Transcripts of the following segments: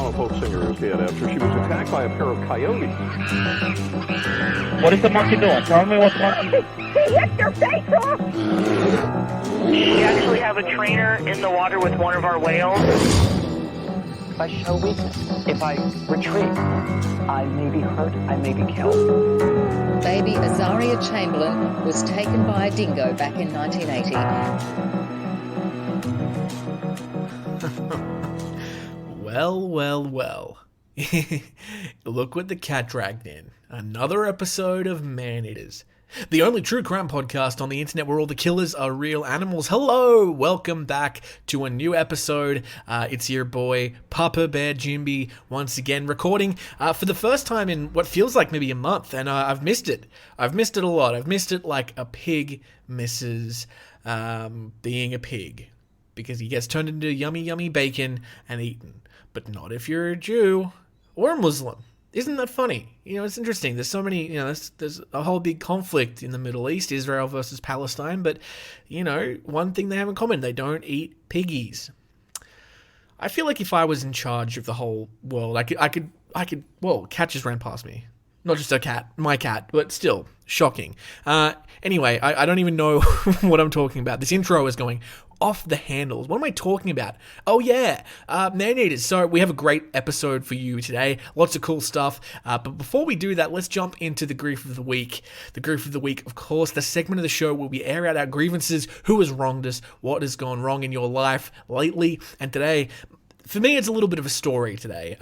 Oklahoma folk singer is dead after she was attacked by a pair of coyotes. What is the monkey doing? Tell me what the monkey... He hit your face off! We actually have a trainer in the water with one of our whales. If I show weakness, if I retreat, I may be hurt, I may be killed. Baby Azaria Chamberlain was taken by a dingo back in 1980. Well. Look what the cat dragged in. Another episode of Man-Eaters. The only true crime podcast on the internet where all the killers are real animals. Hello! Welcome back to a new episode. It's your boy, Papa Bear Jimby, once again recording for the first time in what feels like maybe a month, and I've missed it. I've missed it a lot. I've missed it like a pig misses being a pig, because he gets turned into yummy bacon and eaten. But not if you're a Jew or a Muslim. Isn't that funny? You know, it's interesting. There's so many, there's a whole big conflict in the Middle East, Israel versus Palestine, but, one thing they have in common, they don't eat piggies. I feel like if I was in charge of the whole world, cat just ran past me. Not just a cat, my cat, but still, shocking. Anyway, I don't even know what I'm talking about. This intro is going off the handles. What am I talking about? Oh yeah, Man-Eaters. So we have a great episode for you today. Lots of cool stuff. But before we do that, let's jump into the grief of the week. The grief of the week, of course, the segment of the show where we air out our grievances, who has wronged us, what has gone wrong in your life lately. And today, for me, it's a little bit of a story today.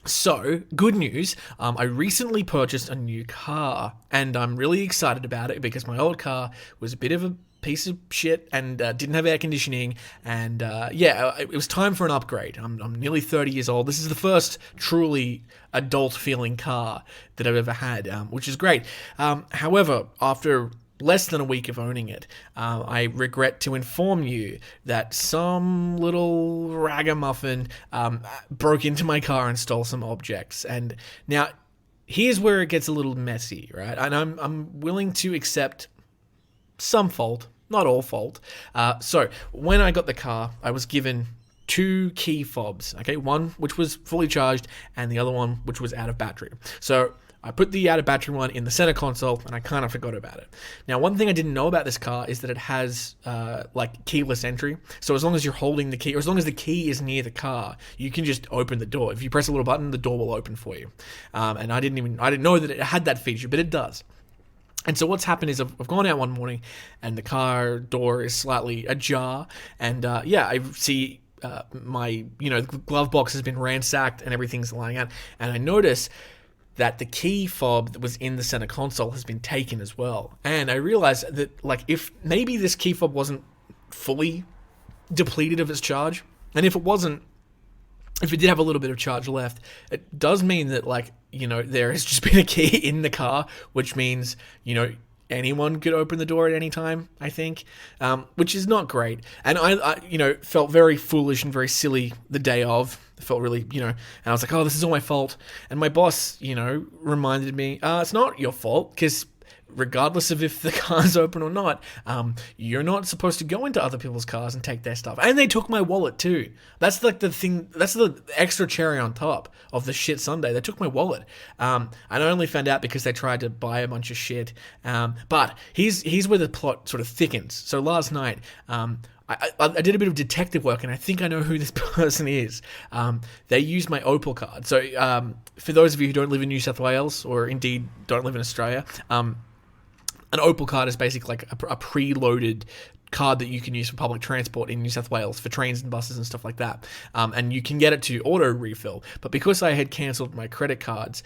So, good news, I recently purchased a new car, and I'm really excited about it because my old car was a bit of a piece of shit and didn't have air conditioning, and it was time for an upgrade. I'm nearly 30 years old. This is the first truly adult-feeling car that I've ever had, which is great. However, after less than a week of owning it, I regret to inform you that some little ragamuffin broke into my car and stole some objects. And now, here's where it gets a little messy, right? And I'm willing to accept some fault, not all fault. So, when I got the car, I was given two key fobs, okay? One which was fully charged, and the other one which was out of battery. So, I put the out of battery one in the center console, and I kind of forgot about it. Now, one thing I didn't know about this car is that it has keyless entry. So as long as you're holding the key, or as long as the key is near the car, you can just open the door. If you press a little button, the door will open for you. And I didn't know that it had that feature, but it does. And so what's happened is I've gone out one morning, and the car door is slightly ajar, and I see my glove box has been ransacked and everything's lying out, and I notice that the key fob that was in the center console has been taken as well. And I realized that, if maybe this key fob wasn't fully depleted of its charge, and if it did have a little bit of charge left, it does mean that, there has just been a key in the car, which means, anyone could open the door at any time, I think, which is not great. And I felt very foolish and very silly the day of. I felt really, and I was like, oh, this is all my fault. And my boss, reminded me, it's not your fault, because regardless of if the car's open or not, you're not supposed to go into other people's cars and take their stuff. And they took my wallet too. That's the thing, that's the extra cherry on top of the shit Sunday. They took my wallet. And I only found out because they tried to buy a bunch of shit. But here's where the plot sort of thickens. So last night, I did a bit of detective work, and I think I know who this person is. They used my Opal card. So for those of you who don't live in New South Wales, or indeed don't live in Australia, an Opal card is basically like a preloaded card that you can use for public transport in New South Wales for trains and buses and stuff like that. And you can get it to auto refill. But because I had cancelled my credit cards,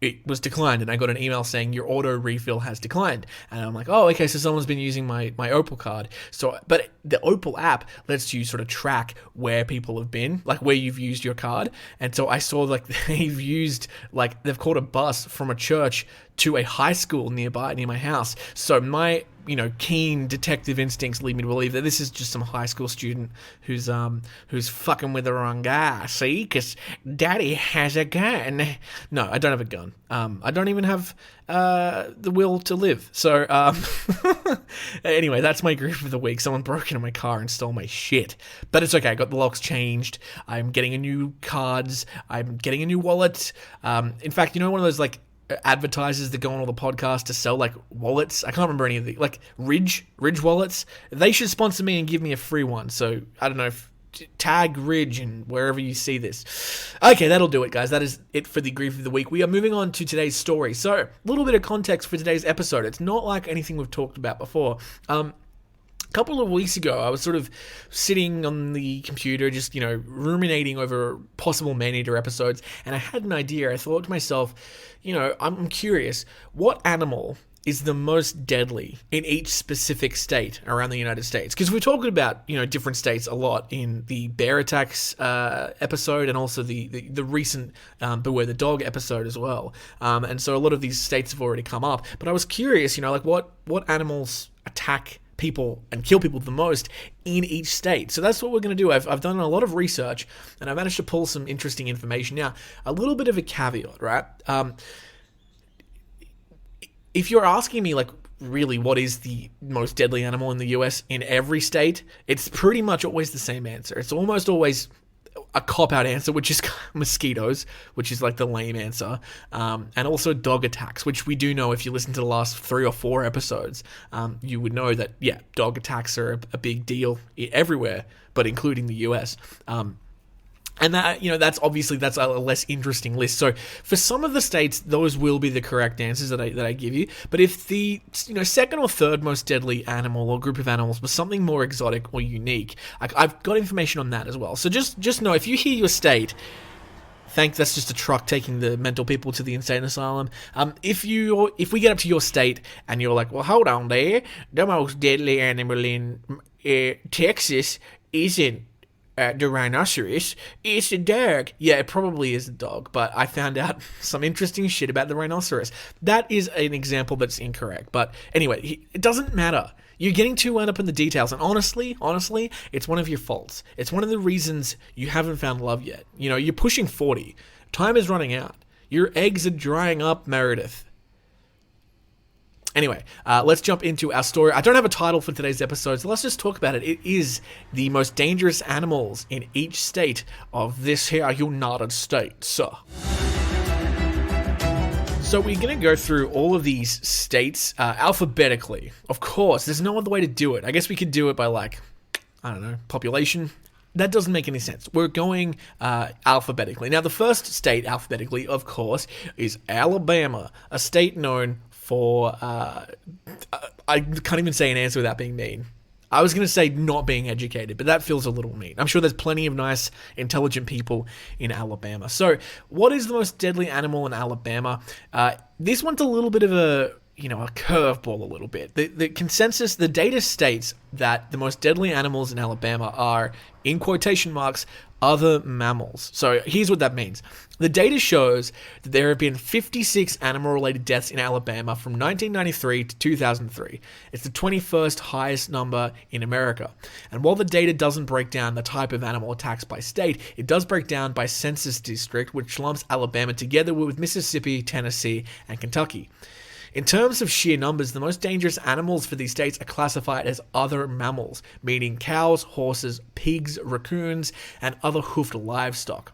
it was declined, and I got an email saying your auto refill has declined. And I'm like, oh, okay, so someone's been using my Opal card. But the Opal app lets you sort of track where people have been, like where you've used your card. And so I saw they've called a bus from a church to a high school near my house. So my keen detective instincts lead me to believe that this is just some high school student who's fucking with the wrong guy. See, because daddy has a gun. No, I don't have a gun. I don't even have the will to live. So, anyway, that's my grief of the week. Someone broke into my car and stole my shit. But it's okay. I got the locks changed. I'm getting a new cards. I'm getting a new wallet. In fact, one of those, like, advertisers that go on all the podcasts to sell, like, wallets. I can't remember any of the, like, Ridge wallets. They should sponsor me and give me a free one. So, I don't know if tag Ridge and wherever you see this. Okay, that'll do it, guys. That is it for the grief of the week. We are moving on to today's story. So, a little bit of context for today's episode. It's not like anything we've talked about before. A couple of weeks ago, I was sort of sitting on the computer, just, ruminating over possible Maneater episodes, and I had an idea. I thought to myself, I'm curious, what animal is the most deadly in each specific state around the United States? Because we're talking about, different states a lot in the bear attacks episode, and also the recent Beware the Dog episode as well. And so a lot of these states have already come up. But I was curious, what animals attack people and kill people the most in each state. So that's what we're going to do. I've done a lot of research, and I managed to pull some interesting information. Now, a little bit of a caveat, right? If you're asking me, like, really, what is the most deadly animal in the US in every state, it's pretty much always the same answer. It's almost always a cop-out answer, which is mosquitoes, which is, like, the lame answer, and also dog attacks, which we do know. If you listen to the last 3 or 4 episodes, you would know that, yeah, dog attacks are a big deal everywhere, but including the US. And that, that's a less interesting list. So for some of the states, those will be the correct answers that I give you. But if the, second or third most deadly animal or group of animals was something more exotic or unique, I've got information on that as well. So just know, if you hear your state, that's just a truck taking the mental people to the insane asylum. If we get up to your state and you're like, well, hold on there, the most deadly animal in Texas isn't the rhinoceros, it's a dog. Yeah, it probably is a dog, but I found out some interesting shit about the rhinoceros. That is an example that's incorrect. But anyway, it doesn't matter. You're getting too wound up in the details, and honestly, it's one of your faults. It's one of the reasons you haven't found love yet. You're pushing 40. Time is running out. Your eggs are drying up, Meredith. Anyway, let's jump into our story. I don't have a title for today's episode, so let's just talk about it. It is the most dangerous animals in each state of this here United States. So we're going to go through all of these states alphabetically. Of course, there's no other way to do it. I guess we could do it by, like, I don't know, population. That doesn't make any sense. We're going alphabetically. Now, the first state alphabetically, of course, is Alabama, a state known for, I can't even say an answer without being mean. I was going to say not being educated, but that feels a little mean. I'm sure there's plenty of nice, intelligent people in Alabama. So, what is the most deadly animal in Alabama? This one's a little bit of a curveball a little bit. The consensus, the data states that the most deadly animals in Alabama are, in quotation marks, other mammals. So here's what that means. The data shows that there have been 56 animal-related deaths in Alabama from 1993 to 2003. It's the 21st highest number in America. And while the data doesn't break down the type of animal attacks by state, it does break down by census district, which lumps Alabama together with Mississippi, Tennessee, and Kentucky. In terms of sheer numbers, the most dangerous animals for these states are classified as other mammals, meaning cows, horses, pigs, raccoons, and other hoofed livestock.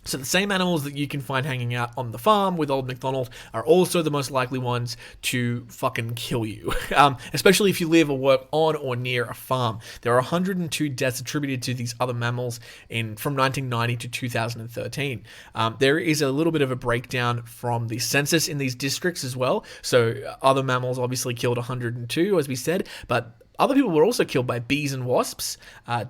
So the same animals that you can find hanging out on the farm with Old MacDonald are also the most likely ones to fucking kill you, especially if you live or work on or near a farm. There are 102 deaths attributed to these other mammals from 1990 to 2013. There is a little bit of a breakdown from the census in these districts as well. So other mammals obviously killed 102, as we said, but other people were also killed by bees and wasps,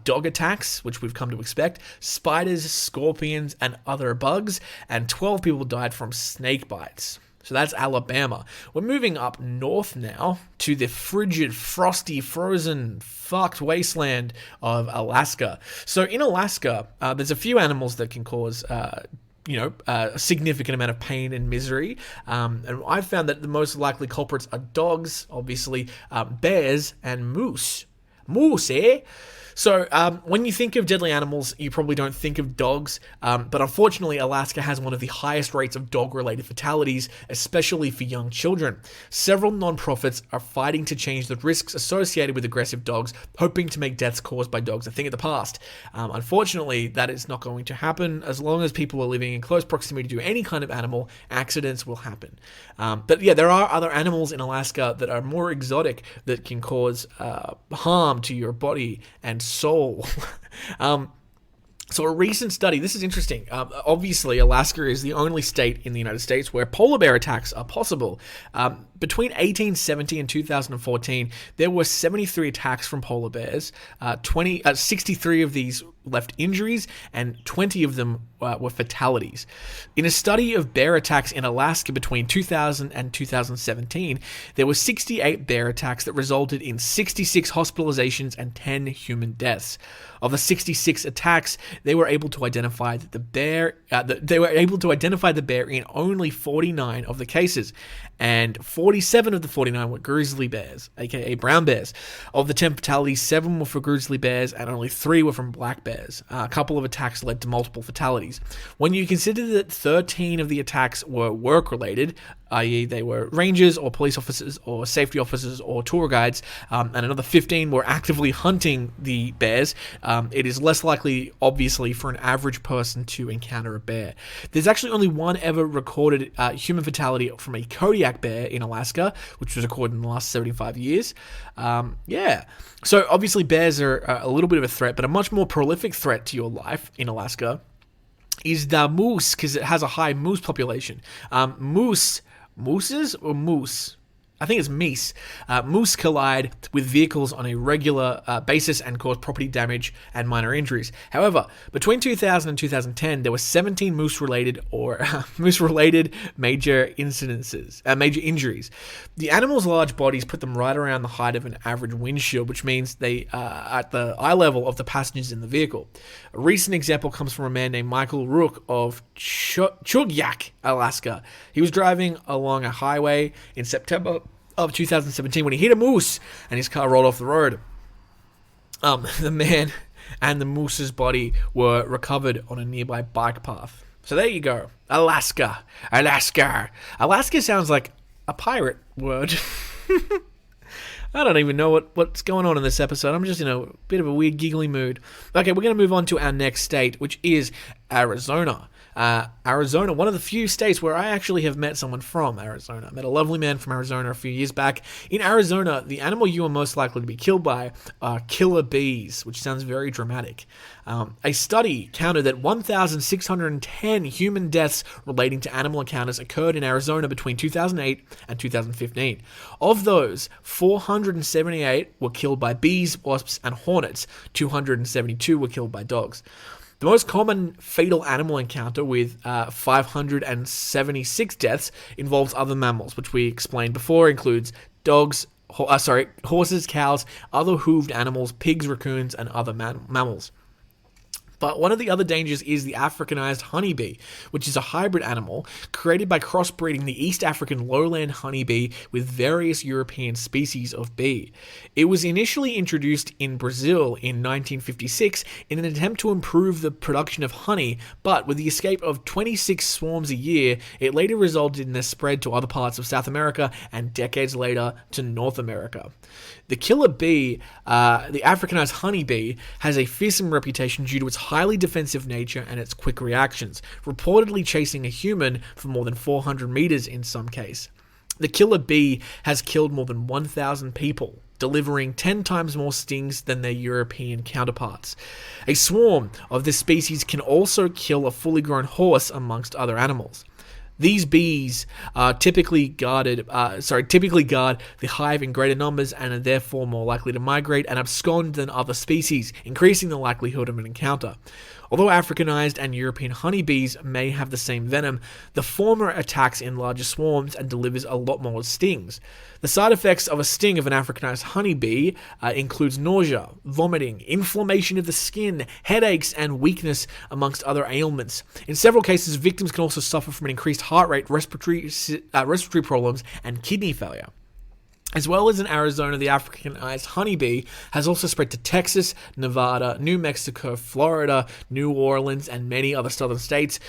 dog attacks, which we've come to expect, spiders, scorpions, and other bugs, and 12 people died from snake bites. So that's Alabama. We're moving up north now to the frigid, frosty, frozen, fucked wasteland of Alaska. So in Alaska, there's a few animals that can cause a significant amount of pain and misery. And I've found that the most likely culprits are dogs, obviously, bears, and moose. Moose, eh? So when you think of deadly animals, you probably don't think of dogs, but unfortunately, Alaska has one of the highest rates of dog-related fatalities, especially for young children. Several non-profits are fighting to change the risks associated with aggressive dogs, hoping to make deaths caused by dogs a thing of the past. Unfortunately, that is not going to happen. As long as people are living in close proximity to any kind of animal, accidents will happen. But yeah, there are other animals in Alaska that are more exotic that can cause harm to your body and soul. So a recent study, this is interesting. Obviously, Alaska is the only state in the United States where polar bear attacks are possible. Between 1870 and 2014, there were 73 attacks from polar bears. 63 of these left injuries, and 20 of them were fatalities. In a study of bear attacks in Alaska between 2000 and 2017, there were 68 bear attacks that resulted in 66 hospitalizations and 10 human deaths. Of the 66 attacks, they were able to identify the bear in only 49 of the cases, and 47 of the 49 were grizzly bears, aka brown bears. Of the 10 fatalities, 7 were for grizzly bears, and only 3 were from black bears. A couple of attacks led to multiple fatalities. When you consider that 13 of the attacks were work-related, i.e. they were rangers or police officers or safety officers or tour guides, and another 15 were actively hunting the bears, it is less likely, obviously, for an average person to encounter a bear. There's actually only one ever recorded human fatality from a Kodiak bear in Alaska, which was recorded in the last 75 years. So obviously bears are a little bit of a threat, but a much more prolific threat to your life in Alaska is the moose, because it has a high moose population. Mooses or moose? I think it's meese. Moose collide with vehicles on a regular basis and cause property damage and minor injuries. However, between 2000 and 2010, there were 17 moose-related major injuries. The animals' large bodies put them right around the height of an average windshield, which means they are at the eye level of the passengers in the vehicle. A recent example comes from a man named Michael Rook of Chugyak, Alaska. He was driving along a highway in September of 2017 when he hit a moose and his car rolled off the road. The man and the moose's body were recovered on a nearby bike path. So there you go. Alaska. Alaska sounds like a pirate word. I don't even know what's going on in this episode. I'm just in a bit of a weird giggly mood. Okay, we're going to move on to our next state, which is Arizona. Arizona, one of the few states where I actually have met someone from Arizona. I met a lovely man from Arizona a few years back. In Arizona, the animal you are most likely to be killed by are killer bees, which sounds very dramatic. A study counted that 1,610 human deaths relating to animal encounters occurred in Arizona between 2008 and 2015. Of those, 478 were killed by bees, wasps, and hornets. 272 were killed by dogs. The most common fatal animal encounter with 576 deaths involves other mammals, which we explained before, includes horses, cows, other hooved animals, pigs, raccoons, and other mammals. But one of the other dangers is the Africanized honeybee, which is a hybrid animal created by crossbreeding the East African lowland honeybee with various European species of bee. It was initially introduced in Brazil in 1956 in an attempt to improve the production of honey, but with the escape of 26 swarms a year, it later resulted in their spread to other parts of South America and decades later to North America. The killer bee, the Africanized honeybee, has a fearsome reputation due to its highly defensive nature and its quick reactions, reportedly chasing a human for more than 400 meters in some case. The killer bee has killed more than 1,000 people, delivering 10 times more stings than their European counterparts. A swarm of this species can also kill a fully grown horse amongst other animals. These bees typically guard the hive in greater numbers and are therefore more likely to migrate and abscond than other species, increasing the likelihood of an encounter. Although Africanized and European honeybees may have the same venom, the former attacks in larger swarms and delivers a lot more stings. The side effects of a sting of an Africanized honeybee includes nausea, vomiting, inflammation of the skin, headaches, and weakness, amongst other ailments. In several cases, victims can also suffer from an increased heart rate, respiratory problems, and kidney failure. As well as in Arizona, the Africanized honeybee has also spread to Texas, Nevada, New Mexico, Florida, New Orleans, and many other southern states,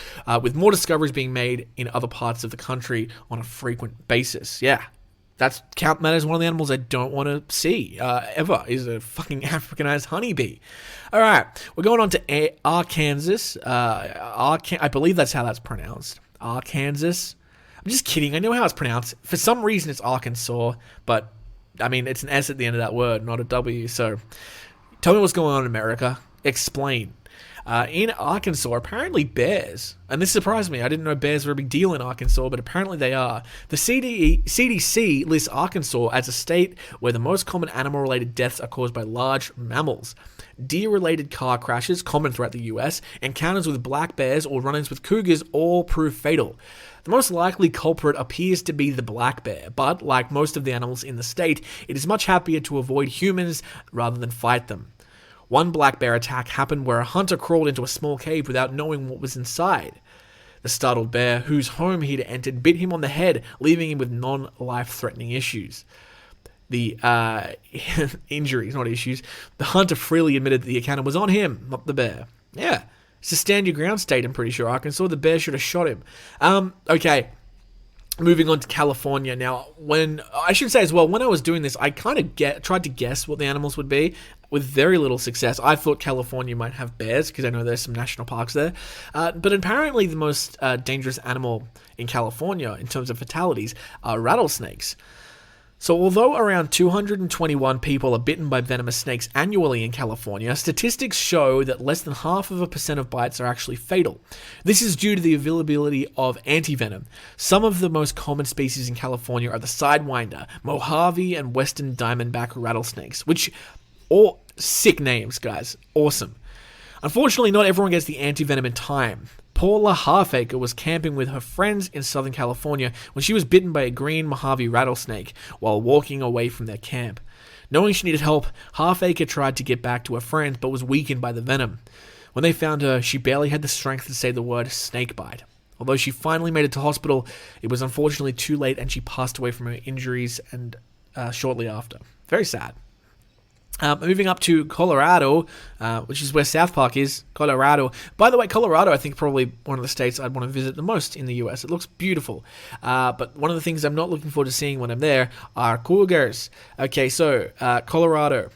with more discoveries being made in other parts of the country on a frequent basis. Yeah, that is one of the animals I don't want to see ever, is a fucking Africanized honeybee. All right, we're going on to Arkansas. I believe that's how that's pronounced. Arkansas. I'm just kidding. I know how it's pronounced. For some reason, it's Arkansas, but I mean, it's an S at the end of that word, not a W. So, tell me what's going on in America. Explain. In Arkansas, apparently bears, and this surprised me. I didn't know bears were a big deal in Arkansas, but apparently they are. The CDC lists Arkansas as a state where the most common animal-related deaths are caused by large mammals. Deer-related car crashes, common throughout the US, encounters with black bears or run-ins with cougars all prove fatal. The most likely culprit appears to be the black bear, but like most of the animals in the state, it is much happier to avoid humans rather than fight them. One black bear attack happened where a hunter crawled into a small cave without knowing what was inside. The startled bear, whose home he'd entered, bit him on the head, leaving him with non-life-threatening issues. The injuries, not issues. The hunter freely admitted that the encounter was on him, not the bear. Yeah. It's a stand-your-ground state, I'm pretty sure. Arkansas, the bear should have shot him. Okay, moving on to California. Now, when I was doing this, I kind of tried to guess what the animals would be, with very little success. I thought California might have bears, because I know there's some national parks there. But apparently the most dangerous animal in California, in terms of fatalities, are rattlesnakes. So although around 221 people are bitten by venomous snakes annually in California, statistics show that less than 0.5% of bites are actually fatal. This is due to the availability of antivenom. Some of the most common species in California are the Sidewinder, Mojave, and Western Diamondback rattlesnakes, which all sick names, guys. Awesome. Unfortunately, not everyone gets the antivenom in time. Paula Halfacre was camping with her friends in Southern California when she was bitten by a green Mojave rattlesnake while walking away from their camp. Knowing she needed help, Halfacre tried to get back to her friends but was weakened by the venom. When they found her, she barely had the strength to say the word snakebite. Although she finally made it to hospital, it was unfortunately too late and she passed away from her injuries and shortly after. Very sad. Moving up to Colorado, which is where South Park is, Colorado. By the way, Colorado, I think, probably one of the states I'd want to visit the most in the US. It looks beautiful. But one of the things I'm not looking forward to seeing when I'm there are cougars. Okay, so Colorado.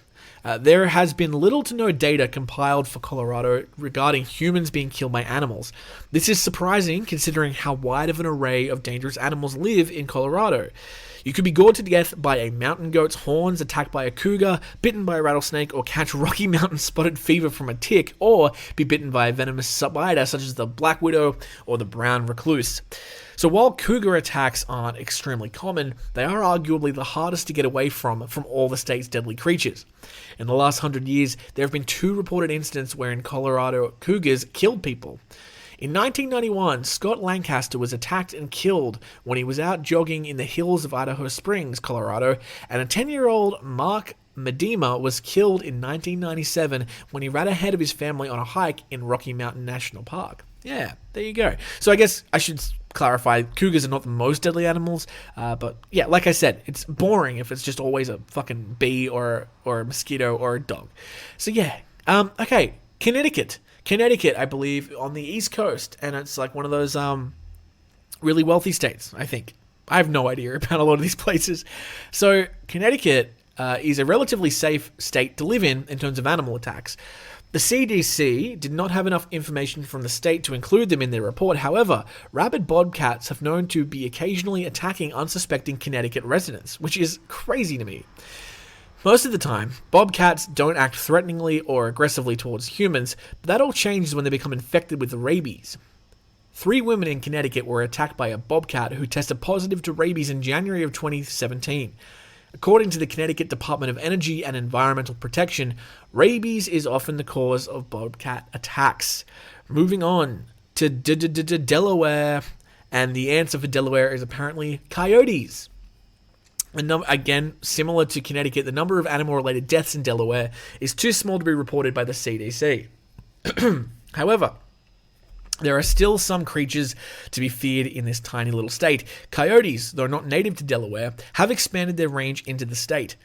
There has been little to no data compiled for Colorado regarding humans being killed by animals. This is surprising considering how wide of an array of dangerous animals live in Colorado. You could be gored to death by a mountain goat's horns, attacked by a cougar, bitten by a rattlesnake, or catch Rocky Mountain spotted fever from a tick, or be bitten by a venomous spider such as the black widow or the brown recluse. So while cougar attacks aren't extremely common, they are arguably the hardest to get away from all the state's deadly creatures. In the last 100 years, there have been 2 reported incidents wherein Colorado cougars killed people. In 1991, Scott Lancaster was attacked and killed when he was out jogging in the hills of Idaho Springs, Colorado, and a 10-year-old Mark Medema was killed in 1997 when he ran ahead of his family on a hike in Rocky Mountain National Park. Yeah, there you go. So I guess I should clarify, cougars are not the most deadly animals, but yeah, like I said, it's boring if it's just always a fucking bee or a mosquito or a dog. So yeah, okay, Connecticut, I believe, on the East Coast, and it's like one of those really wealthy states, I think. I have no idea about a lot of these places. So Connecticut is a relatively safe state to live in terms of animal attacks. The CDC did not have enough information from the state to include them in their report. However, rabid bobcats have known to be occasionally attacking unsuspecting Connecticut residents, which is crazy to me. Most of the time, bobcats don't act threateningly or aggressively towards humans, but that all changes when they become infected with rabies. 3 women in Connecticut were attacked by a bobcat who tested positive to rabies in January of 2017. According to the Connecticut Department of Energy and Environmental Protection, rabies is often the cause of bobcat attacks. Moving on to Delaware, and the answer for Delaware is apparently coyotes. Again, similar to Connecticut, the number of animal-related deaths in Delaware is too small to be reported by the CDC. However, There are still some creatures to be feared in this tiny little state. Coyotes, though not native to Delaware, have expanded their range into the state.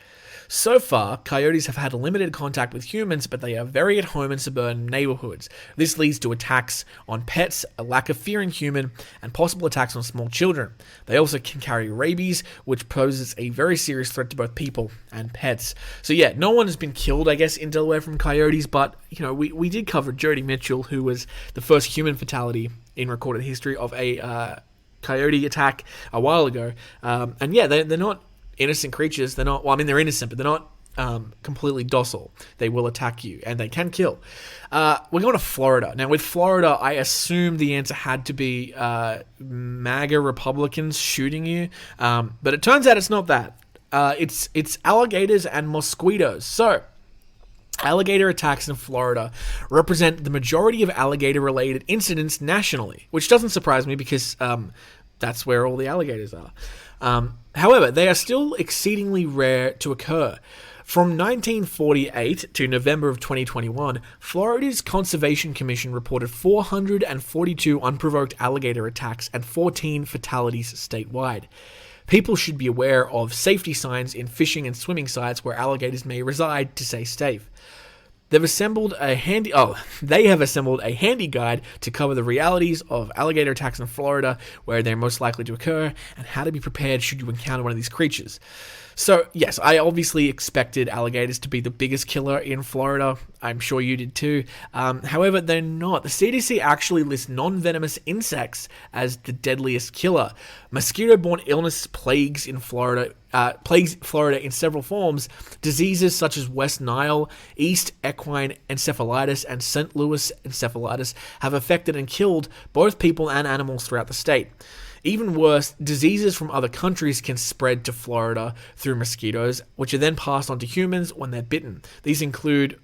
So far, coyotes have had limited contact with humans, but they are very at home in suburban neighborhoods. This leads to attacks on pets, a lack of fear in human, and possible attacks on small children. They also can carry rabies, which poses a very serious threat to both people and pets. So yeah, no one has been killed, I guess, in Delaware from coyotes, but, you know, we did cover Jody Mitchell, who was the first human fatality in recorded history of a coyote attack a while ago. And yeah, they're not innocent creatures. They're not, well, I mean, they're innocent, but they're not completely docile. They will attack you, and they can kill. We're going to Florida. Now, with Florida, I assumed the answer had to be MAGA Republicans shooting you, but it turns out it's not that. It's alligators and mosquitoes. So, alligator attacks in Florida represent the majority of alligator-related incidents nationally, which doesn't surprise me because that's where all the alligators are. However, they are still exceedingly rare to occur. From 1948 to November of 2021, Florida's Conservation Commission reported 442 unprovoked alligator attacks and 14 fatalities statewide. People should be aware of safety signs in fishing and swimming sites where alligators may reside to stay safe. They have assembled a handy guide to cover the realities of alligator attacks in Florida, where they're most likely to occur, and how to be prepared should you encounter one of these creatures. So, yes, I obviously expected alligators to be the biggest killer in Florida. I'm sure you did too. However, they're not. The CDC actually lists non-venomous insects as the deadliest killer. Mosquito-borne illness plagues Florida in several forms. Diseases such as West Nile, East equine encephalitis, and St. Louis encephalitis have affected and killed both people and animals throughout the state. Even worse, diseases from other countries can spread to Florida through mosquitoes, which are then passed on to humans when they're bitten. These include,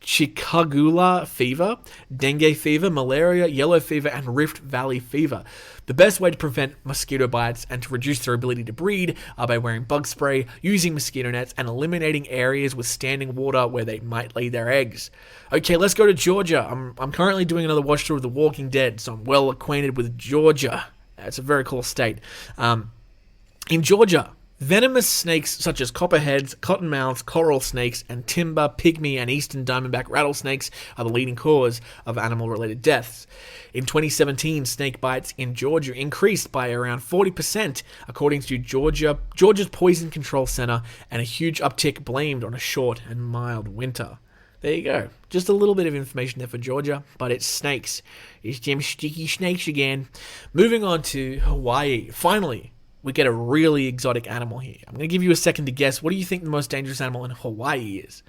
Chikungunya fever, dengue fever, malaria, yellow fever, and Rift Valley fever. The best way to prevent mosquito bites and to reduce their ability to breed are by wearing bug spray, using mosquito nets, and eliminating areas with standing water where they might lay their eggs. Okay, let's go to Georgia. I'm currently doing another watch through of The Walking Dead, so I'm well acquainted with Georgia. It's a very cool state. In Georgia, venomous snakes such as copperheads, cottonmouths, coral snakes, and timber, pygmy, and eastern diamondback rattlesnakes are the leading cause of animal-related deaths. In 2017, snake bites in Georgia increased by around 40%, according to Georgia's Poison Control Center, and a huge uptick blamed on a short and mild winter. There you go. Just a little bit of information there for Georgia, but it's snakes. It's them sticky snakes again. Moving on to Hawaii. Finally, we get a really exotic animal here. I'm going to give you a second to guess. What do you think the most dangerous animal in Hawaii is?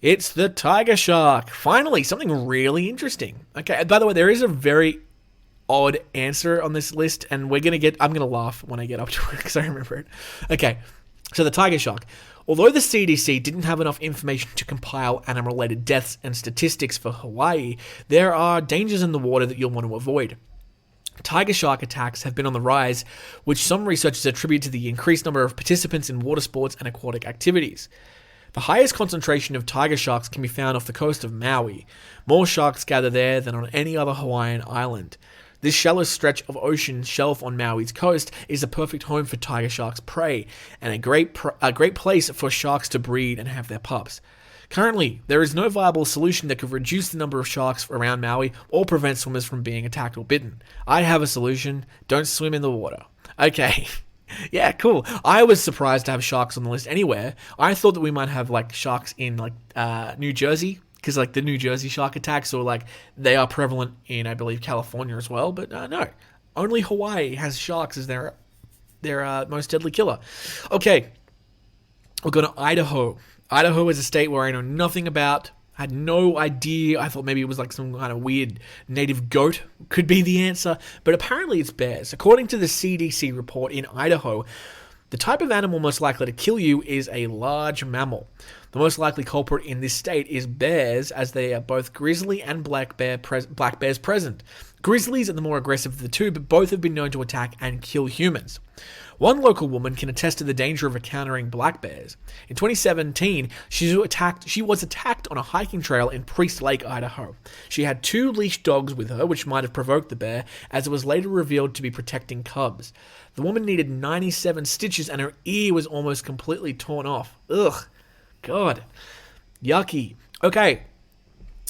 It's the tiger shark. Finally, something really interesting. Okay, by the way, there is a very odd answer on this list, and I'm going to laugh when I get up to it because I remember it. Okay, so the tiger shark. Although the CDC didn't have enough information to compile animal-related deaths and statistics for Hawaii, there are dangers in the water that you'll want to avoid. Tiger shark attacks have been on the rise, which some researchers attribute to the increased number of participants in water sports and aquatic activities. The highest concentration of tiger sharks can be found off the coast of Maui. More sharks gather there than on any other Hawaiian island. This shallow stretch of ocean shelf on Maui's coast is a perfect home for tiger sharks' prey, and a great place for sharks to breed and have their pups. Currently, there is no viable solution that could reduce the number of sharks around Maui or prevent swimmers from being attacked or bitten. I have a solution. Don't swim in the water. Okay. Yeah, cool. I was surprised to have sharks on the list anywhere. I thought that we might have sharks in New Jersey, because the New Jersey shark attacks, or they are prevalent in, I believe, California as well. But no, only Hawaii has sharks as their most deadly killer. Okay, we're going to Idaho. Idaho is a state where I know nothing about. I had no idea. I thought maybe it was some kind of weird native goat could be the answer, but apparently it's bears. According to the CDC report in Idaho, the type of animal most likely to kill you is a large mammal. The most likely culprit in this state is bears, as they are both grizzly and black bears present. Grizzlies are the more aggressive of the two, but both have been known to attack and kill humans. One local woman can attest to the danger of encountering black bears. In 2017, she was attacked on a hiking trail in Priest Lake, Idaho. She had 2 leashed dogs with her, which might have provoked the bear, as it was later revealed to be protecting cubs. The woman needed 97 stitches and her ear was almost completely torn off. Ugh. God. Yucky. Okay.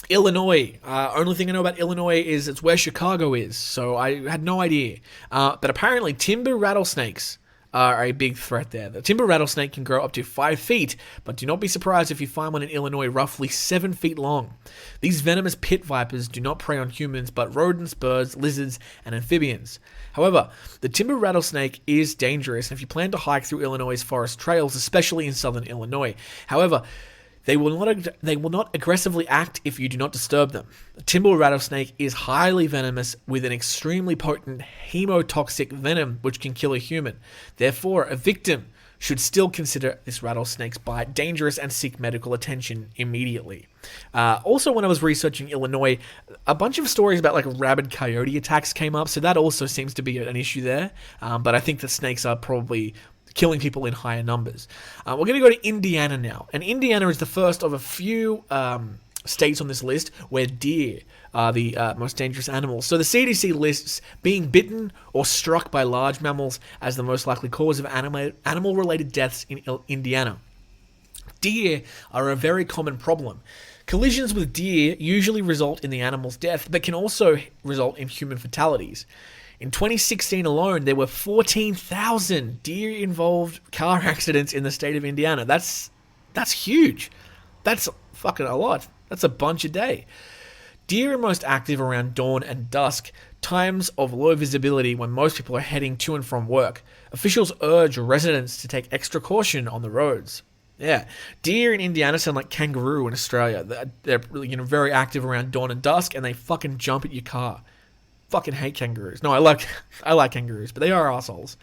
Illinois. Only thing I know about Illinois is it's where Chicago is, so I had no idea. But apparently timber rattlesnakes are a big threat there. The timber rattlesnake can grow up to 5 feet, but do not be surprised if you find one in Illinois roughly 7 feet long. These venomous pit vipers do not prey on humans, but rodents, birds, lizards, and amphibians. However, the timber rattlesnake is dangerous, and if you plan to hike through Illinois' forest trails, especially in southern Illinois. However, they will not aggressively act if you do not disturb them. The timber rattlesnake is highly venomous with an extremely potent hemotoxic venom which can kill a human. Therefore, a victim should still consider this rattlesnake's bite dangerous and seek medical attention immediately. Also, when I was researching Illinois, a bunch of stories about like rabid coyote attacks came up, so that also seems to be an issue there. But I think that snakes are probably killing people in higher numbers. We're going to go to Indiana now. And Indiana is the first of a few states on this list where deer are the most dangerous animals. So the CDC lists being bitten or struck by large mammals as the most likely cause of animal-related deaths in Indiana. Deer are a very common problem. Collisions with deer usually result in the animal's death, but can also result in human fatalities. In 2016 alone, there were 14,000 deer-involved car accidents in the state of Indiana. That's huge. That's fucking a lot. That's a bunch a day. Deer are most active around dawn and dusk, times of low visibility when most people are heading to and from work. Officials urge residents to take extra caution on the roads. Yeah, deer in Indiana sound like kangaroo in Australia. They're very active around dawn and dusk, and they fucking jump at your car. Fucking hate kangaroos. No, I like kangaroos, but they are assholes.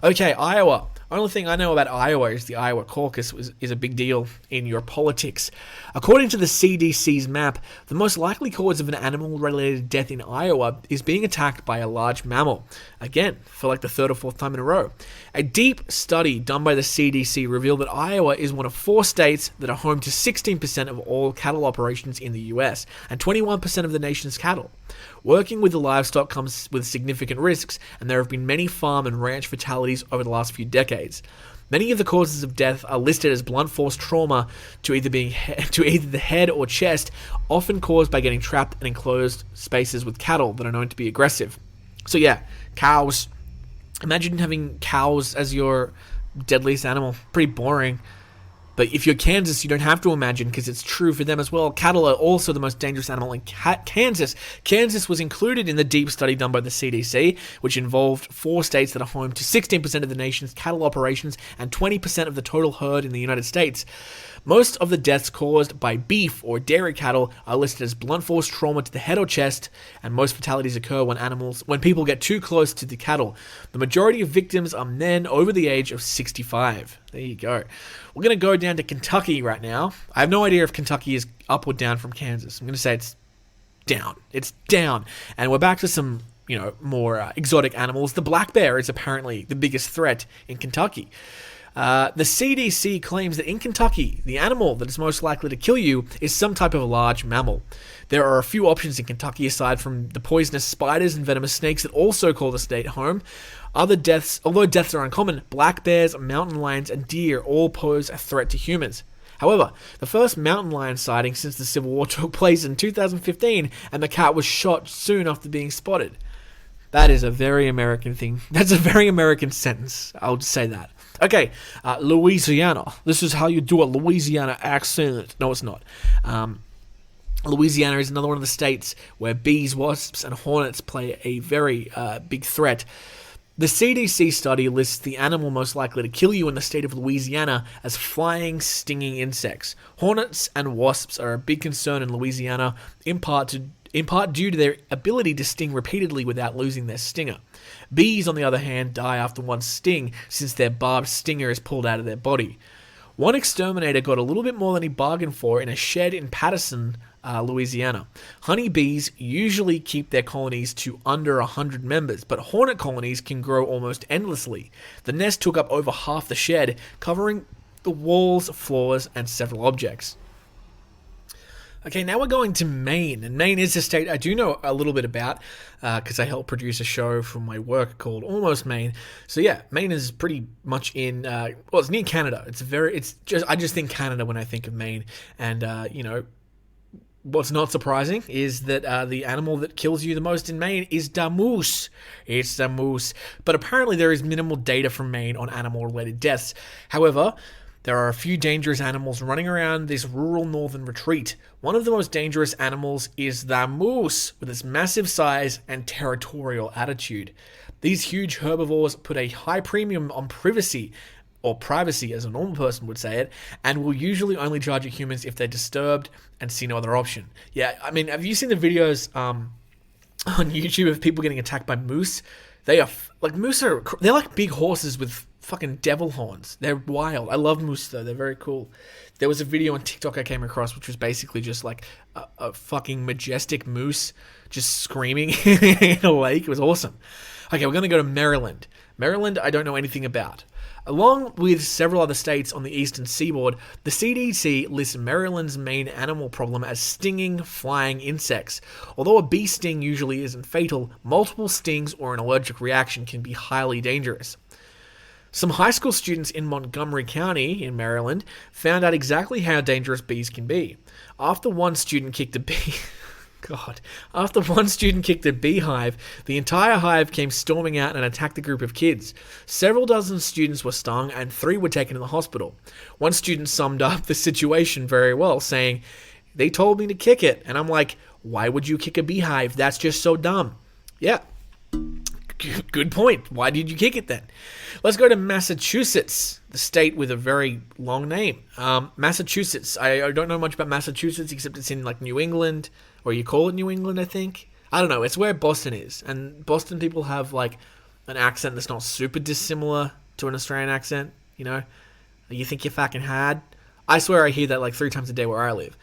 Okay, Iowa. Only thing I know about Iowa is the Iowa caucus is a big deal in your politics. According to the CDC's map, the most likely cause of an animal-related death in Iowa is being attacked by a large mammal. Again, for like the 3rd or 4th time in a row. A deep study done by the CDC revealed that Iowa is one of 4 states that are home to 16% of all cattle operations in the US, and 21% of the nation's cattle. Working with the livestock comes with significant risks, and there have been many farm and ranch fatalities over the last few decades. Many of the causes of death are listed as blunt force trauma to either the head or chest, often caused by getting trapped in enclosed spaces with cattle that are known to be aggressive. So yeah, cows. Imagine having cows as your deadliest animal. Pretty boring. But if you're Kansas, you don't have to imagine, because it's true for them as well. Cattle are also the most dangerous animal in Kansas. Kansas was included in the deep study done by the CDC, which involved 4 states that are home to 16% of the nation's cattle operations and 20% of the total herd in the United States. Most of the deaths caused by beef or dairy cattle are listed as blunt force trauma to the head or chest, and most fatalities occur when people get too close to the cattle. The majority of victims are men over the age of 65. There you go. We're going to go down to Kentucky right now. I have no idea if Kentucky is up or down from Kansas. I'm going to say it's down. It's down. And we're back to some, more exotic animals. The black bear is apparently the biggest threat in Kentucky. The CDC claims that in Kentucky, the animal that is most likely to kill you is some type of large mammal. There are a few options in Kentucky aside from the poisonous spiders and venomous snakes that also call the state home. Although deaths are uncommon, black bears, mountain lions, and deer all pose a threat to humans. However, the first mountain lion sighting since the Civil War took place in 2015, and the cat was shot soon after being spotted. That is a very American thing. That's a very American sentence. I'll just say that. Okay, Louisiana. This is how you do a Louisiana accent. No, it's not. Louisiana is another one of the states where bees, wasps, and hornets play a very big threat. The CDC study lists the animal most likely to kill you in the state of Louisiana as flying, stinging insects. Hornets and wasps are a big concern in Louisiana, in part due to their ability to sting repeatedly without losing their stinger. Bees, on the other hand, die after one sting since their barbed stinger is pulled out of their body. One exterminator got a little bit more than he bargained for in a shed in Patterson, Louisiana. Honeybees usually keep their colonies to under 100 members, but hornet colonies can grow almost endlessly. The nest took up over half the shed, covering the walls, floors, and several objects. Okay, now we're going to Maine, and Maine is a state I do know a little bit about because I helped produce a show from my work called Almost Maine. So yeah, Maine is pretty much in it's near Canada. I just think Canada when I think of Maine, and what's not surprising is that the animal that kills you the most in Maine is the moose. It's the moose, but apparently there is minimal data from Maine on animal-related deaths. However, there are a few dangerous animals running around this rural northern retreat. One of the most dangerous animals is the moose, with its massive size and territorial attitude. These huge herbivores put a high premium on privacy, or privacy as a normal person would say it, and will usually only charge at humans if they're disturbed and see no other option. Yeah, I mean, have you seen the videos on YouTube of people getting attacked by moose? They're like big horses with fucking devil horns. They're wild. I love moose though. They're very cool. There was a video on TikTok I came across which was basically just like a fucking majestic moose just screaming in a lake. It was awesome. Okay, we're going to go to Maryland. Maryland, I don't know anything about. Along with several other states on the eastern seaboard, the CDC lists Maryland's main animal problem as stinging flying insects. Although a bee sting usually isn't fatal, multiple stings or an allergic reaction can be highly dangerous. Some high school students in Montgomery County in Maryland found out exactly how dangerous bees can be. After one student kicked a beehive, the entire hive came storming out and attacked a group of kids. Several dozen students were stung and 3 were taken to the hospital. One student summed up the situation very well, saying, "They told me to kick it." And I'm like, why would you kick a beehive? That's just so dumb. Yeah. Good point. Why did you kick it then? Let's go to Massachusetts, the state with a very long name. Massachusetts. I don't know much about Massachusetts except it's in like New England, or you call it New England, I think. I don't know. It's where Boston is. And Boston people have like an accent that's not super dissimilar to an Australian accent, you know? You think you're fucking hard? I swear I hear that like 3 times a day where I live.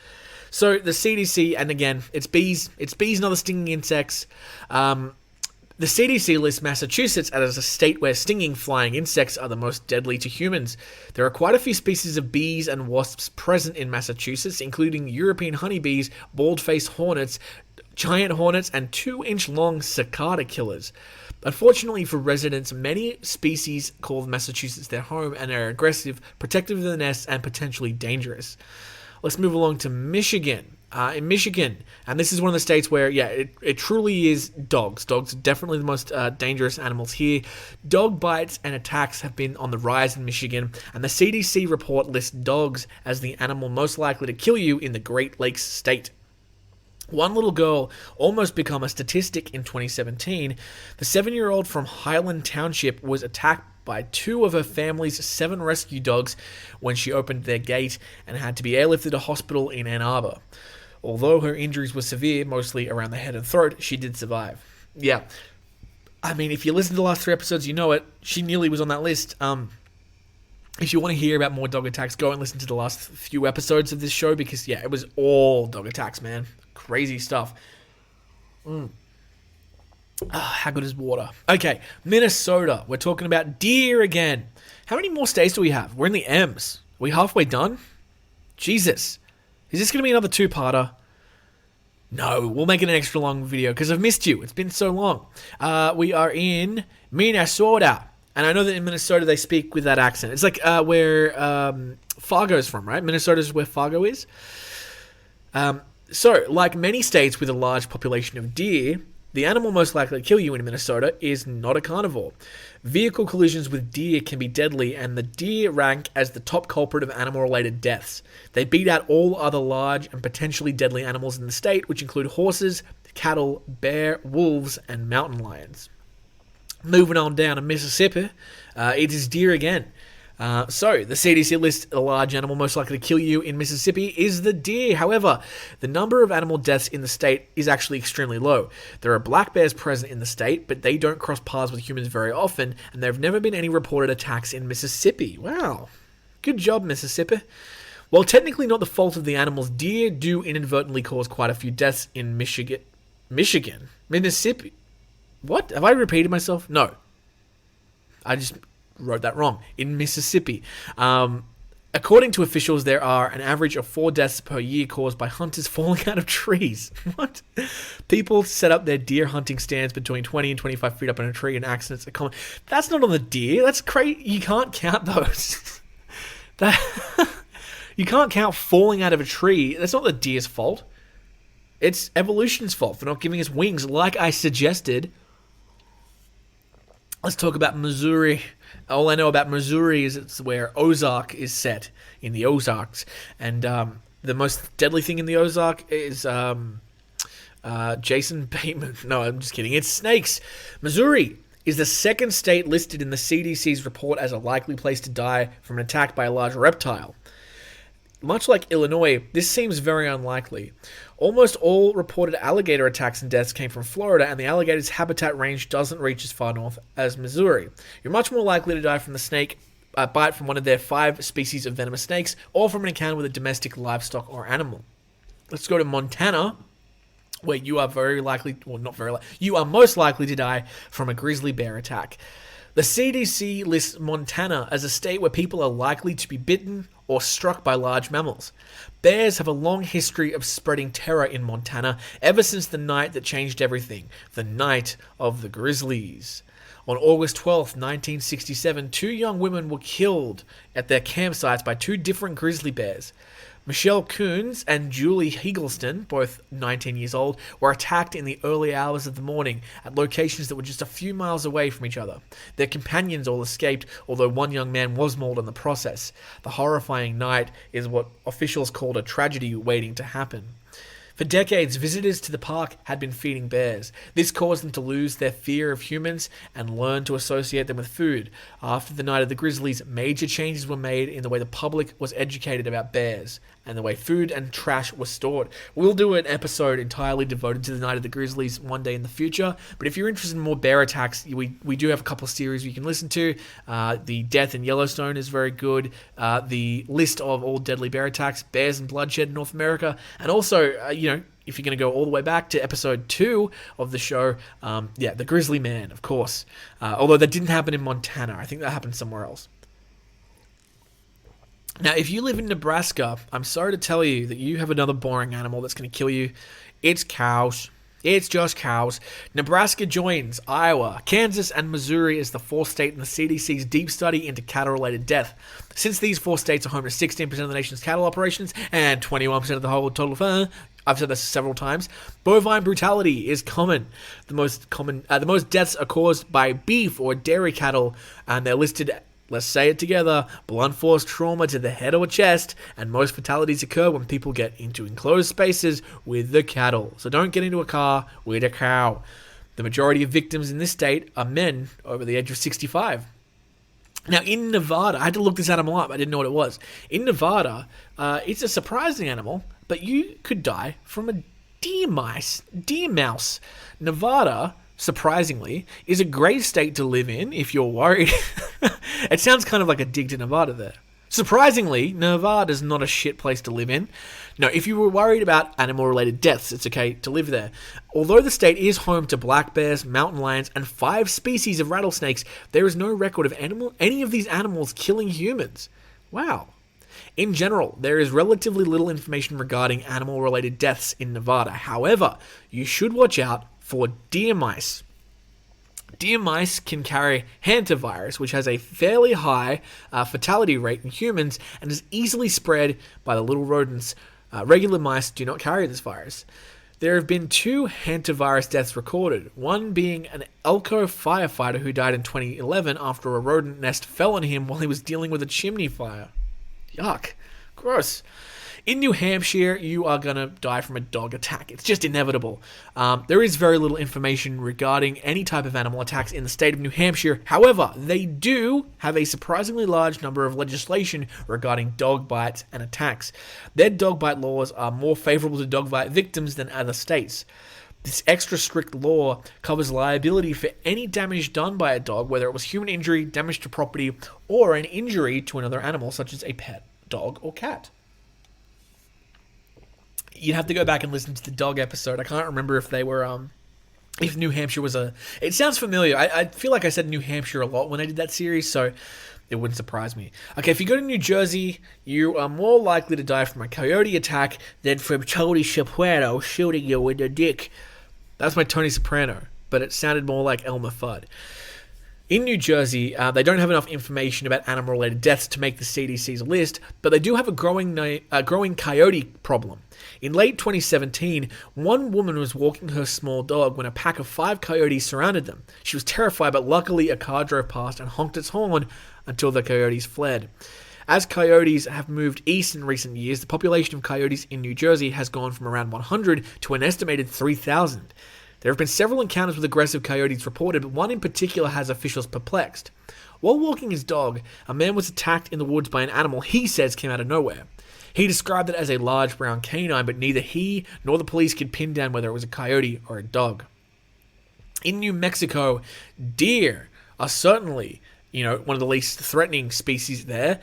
So the CDC, and again, it's bees and other stinging insects. The CDC lists Massachusetts as a state where stinging flying insects are the most deadly to humans. There are quite a few species of bees and wasps present in Massachusetts, including European honeybees, bald-faced hornets, giant hornets, and 2-inch-long cicada killers. Unfortunately for residents, many species call Massachusetts their home and are aggressive, protective of the nests, and potentially dangerous. Let's move along to Michigan. In Michigan, and this is one of the states where, it truly is dogs. Dogs are definitely the most dangerous animals here. Dog bites and attacks have been on the rise in Michigan, and the CDC report lists dogs as the animal most likely to kill you in the Great Lakes state. One little girl almost became a statistic in 2017. The 7-year-old from Highland Township was attacked by 2 of her family's 7 rescue dogs when she opened their gate and had to be airlifted to hospital in Ann Arbor. Although her injuries were severe, mostly around the head and throat, she did survive. Yeah. I mean, if you listen to the last 3 episodes, you know it. She nearly was on that list. If you want to hear about more dog attacks, go and listen to the last few episodes of this show because, it was all dog attacks, man. Crazy stuff. How good is water? Okay, Minnesota. We're talking about deer again. How many more states do we have? We're in the M's. Are we halfway done? Jesus. Is this going to be another 2-parter? No, we'll make it an extra long video because I've missed you. It's been so long. We are in Minnesota. And I know that in Minnesota they speak with that accent. It's like where Fargo's from, right? Minnesota's where Fargo is. So, like many states with a large population of deer, the animal most likely to kill you in Minnesota is not a carnivore. Vehicle collisions with deer can be deadly, and the deer rank as the top culprit of animal-related deaths. They beat out all other large and potentially deadly animals in the state, which include horses, cattle, bear, wolves, and mountain lions. Moving on down to Mississippi, it is deer again. So, the CDC lists a large animal most likely to kill you in Mississippi is the deer. However, the number of animal deaths in the state is actually extremely low. There are black bears present in the state, but they don't cross paths with humans very often, and there have never been any reported attacks in Mississippi. Wow. Good job, Mississippi. While technically not the fault of the animals, deer do inadvertently cause quite a few deaths in Mississippi. What? Have I repeated myself? No. I just wrote that wrong. In Mississippi. According to officials, there are an average of 4 deaths per year caused by hunters falling out of trees. What? People set up their deer hunting stands between 20 and 25 feet up in a tree and accidents are common. That's not on the deer. That's crazy. You can't count those. You can't count falling out of a tree. That's not the deer's fault. It's evolution's fault for not giving us wings, like I suggested. Let's talk about Missouri. All I know about Missouri is it's where Ozark is set, in the Ozarks. And the most deadly thing in the Ozark is Jason Bateman. No, I'm just kidding. It's snakes. Missouri is the second state listed in the CDC's report as a likely place to die from an attack by a large reptile. Much like Illinois, this seems very unlikely. Almost all reported alligator attacks and deaths came from Florida, and the alligator's habitat range doesn't reach as far north as Missouri. You're much more likely to die from the snake bite from one of their 5 species of venomous snakes, or from an encounter with a domestic livestock or animal. Let's go to Montana, where you are you are most likely to die from a grizzly bear attack. The CDC lists Montana as a state where people are likely to be bitten or struck by large mammals. Bears have a long history of spreading terror in Montana ever since the night that changed everything, the night of the grizzlies. On August 12, 1967, 2 young women were killed at their campsites by 2 different grizzly bears. Michelle Coons and Julie Higgleston, both 19 years old, were attacked in the early hours of the morning at locations that were just a few miles away from each other. Their companions all escaped, although one young man was mauled in the process. The horrifying night is what officials called a tragedy waiting to happen. For decades, visitors to the park had been feeding bears. This caused them to lose their fear of humans and learn to associate them with food. After the night of the grizzlies, major changes were made in the way the public was educated about bears and the way food and trash was stored. We'll do an episode entirely devoted to the night of the grizzlies one day in the future, but if you're interested in more bear attacks, we do have a couple of series you can listen to. The Death in Yellowstone is very good. The list of all deadly bear attacks, bears and bloodshed in North America, and also, if you're going to go all the way back to episode 2 of the show, the Grizzly Man, of course. Although that didn't happen in Montana. I think that happened somewhere else. Now, if you live in Nebraska, I'm sorry to tell you that you have another boring animal that's going to kill you. It's cows. It's just cows. Nebraska joins Iowa, Kansas, and Missouri as the 4th state in the CDC's deep study into cattle-related death. Since these 4 states are home to 16% of the nation's cattle operations and 21% of the whole total farm, I've said this several times, bovine brutality is common. The most deaths are caused by beef or dairy cattle, and they're listed, let's say it together, blunt force trauma to the head or chest, and most fatalities occur when people get into enclosed spaces with the cattle. So don't get into a car with a cow. The majority of victims in this state are men over the age of 65. Now, in Nevada, I had to look this animal up. I didn't know what it was. In Nevada, it's a surprising animal, but you could die from a deer mouse. Nevada, surprisingly, is a great state to live in if you're worried. It sounds kind of like a dig to Nevada there. Surprisingly, Nevada's not a shit place to live in. No, if you were worried about animal-related deaths, it's okay to live there. Although the state is home to black bears, mountain lions, and 5 species of rattlesnakes, there is no record of any of these animals killing humans. Wow. In general, there is relatively little information regarding animal-related deaths in Nevada. However, you should watch out for deer mice. Deer mice can carry hantavirus, which has a fairly high fatality rate in humans and is easily spread by the little rodents. Regular mice do not carry this virus. There have been 2 hantavirus deaths recorded, one being an Elko firefighter who died in 2011 after a rodent nest fell on him while he was dealing with a chimney fire. Yuck. Gross. In New Hampshire, you are going to die from a dog attack. It's just inevitable. There is very little information regarding any type of animal attacks in the state of New Hampshire. However, they do have a surprisingly large number of legislation regarding dog bites and attacks. Their dog bite laws are more favorable to dog bite victims than other states. This extra strict law covers liability for any damage done by a dog, whether it was human injury, damage to property, or an injury to another animal, such as a pet, dog, or cat. you'd have to go back and listen to the dog episode. I can't remember if they were if New Hampshire was a... It sounds familiar. I feel like I said New Hampshire a lot when I did that series, so it wouldn't surprise me. Okay, if you go to New Jersey, you are more likely to die from a coyote attack than from Tony Soprano shooting you in the dick. That's my Tony Soprano, but it sounded more like Elmer Fudd. In New Jersey, they don't have enough information about animal-related deaths to make the CDC's list, but they do have a growing coyote problem. In late 2017, one woman was walking her small dog when a pack of 5 coyotes surrounded them. She was terrified, but luckily a car drove past and honked its horn until the coyotes fled. As coyotes have moved east in recent years, the population of coyotes in New Jersey has gone from around 100 to an estimated 3,000. There have been several encounters with aggressive coyotes reported, but one in particular has officials perplexed. While walking his dog, a man was attacked in the woods by an animal he says came out of nowhere. He described it as a large brown canine, but neither he nor the police could pin down whether it was a coyote or a dog. In New Mexico, deer are certainly, one of the least threatening species there.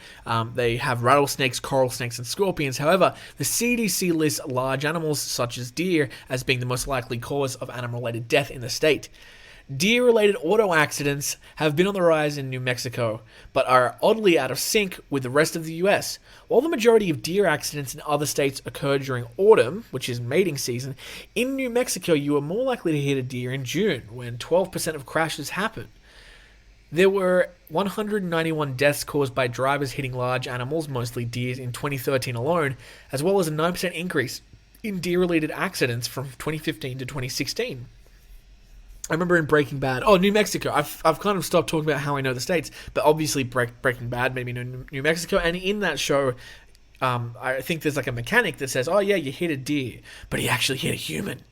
They have rattlesnakes, coral snakes, and scorpions. However, the CDC lists large animals such as deer as being the most likely cause of animal-related death in the state. Deer-related auto accidents have been on the rise in New Mexico, but are oddly out of sync with the rest of the US. While the majority of deer accidents in other states occur during autumn, which is mating season, in New Mexico you are more likely to hit a deer in June, when 12% of crashes happen. There were 191 deaths caused by drivers hitting large animals, mostly deer, in 2013 alone, as well as a 9% increase in deer-related accidents from 2015 to 2016. I remember in Breaking Bad... Oh, New Mexico. I've kind of stopped talking about how I know the states, but obviously Breaking Bad made me know New Mexico, and in that show, I think there's like a mechanic that says, oh yeah, you hit a deer, but he actually hit a human.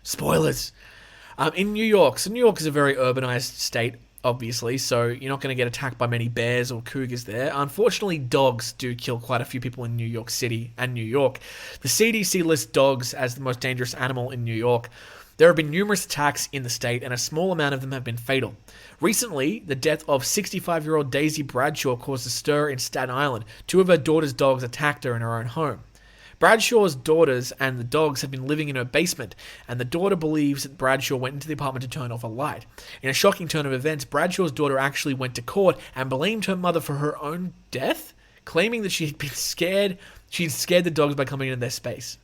Spoilers. In New York, so New York is a very urbanized state, obviously, so you're not going to get attacked by many bears or cougars there. Unfortunately, dogs do kill quite a few people in New York City and New York. The CDC lists dogs as the most dangerous animal in New York. There have been numerous attacks in the state, and a small amount of them have been fatal. Recently, the death of 65-year-old Daisy Bradshaw caused a stir in Staten Island. 2 of her daughter's dogs attacked her in her own home. Bradshaw's daughters and the dogs have been living in her basement, and the daughter believes that Bradshaw went into the apartment to turn off a light. In a shocking turn of events, Bradshaw's daughter actually went to court and blamed her mother for her own death, claiming that she'd scared the dogs by coming into their space.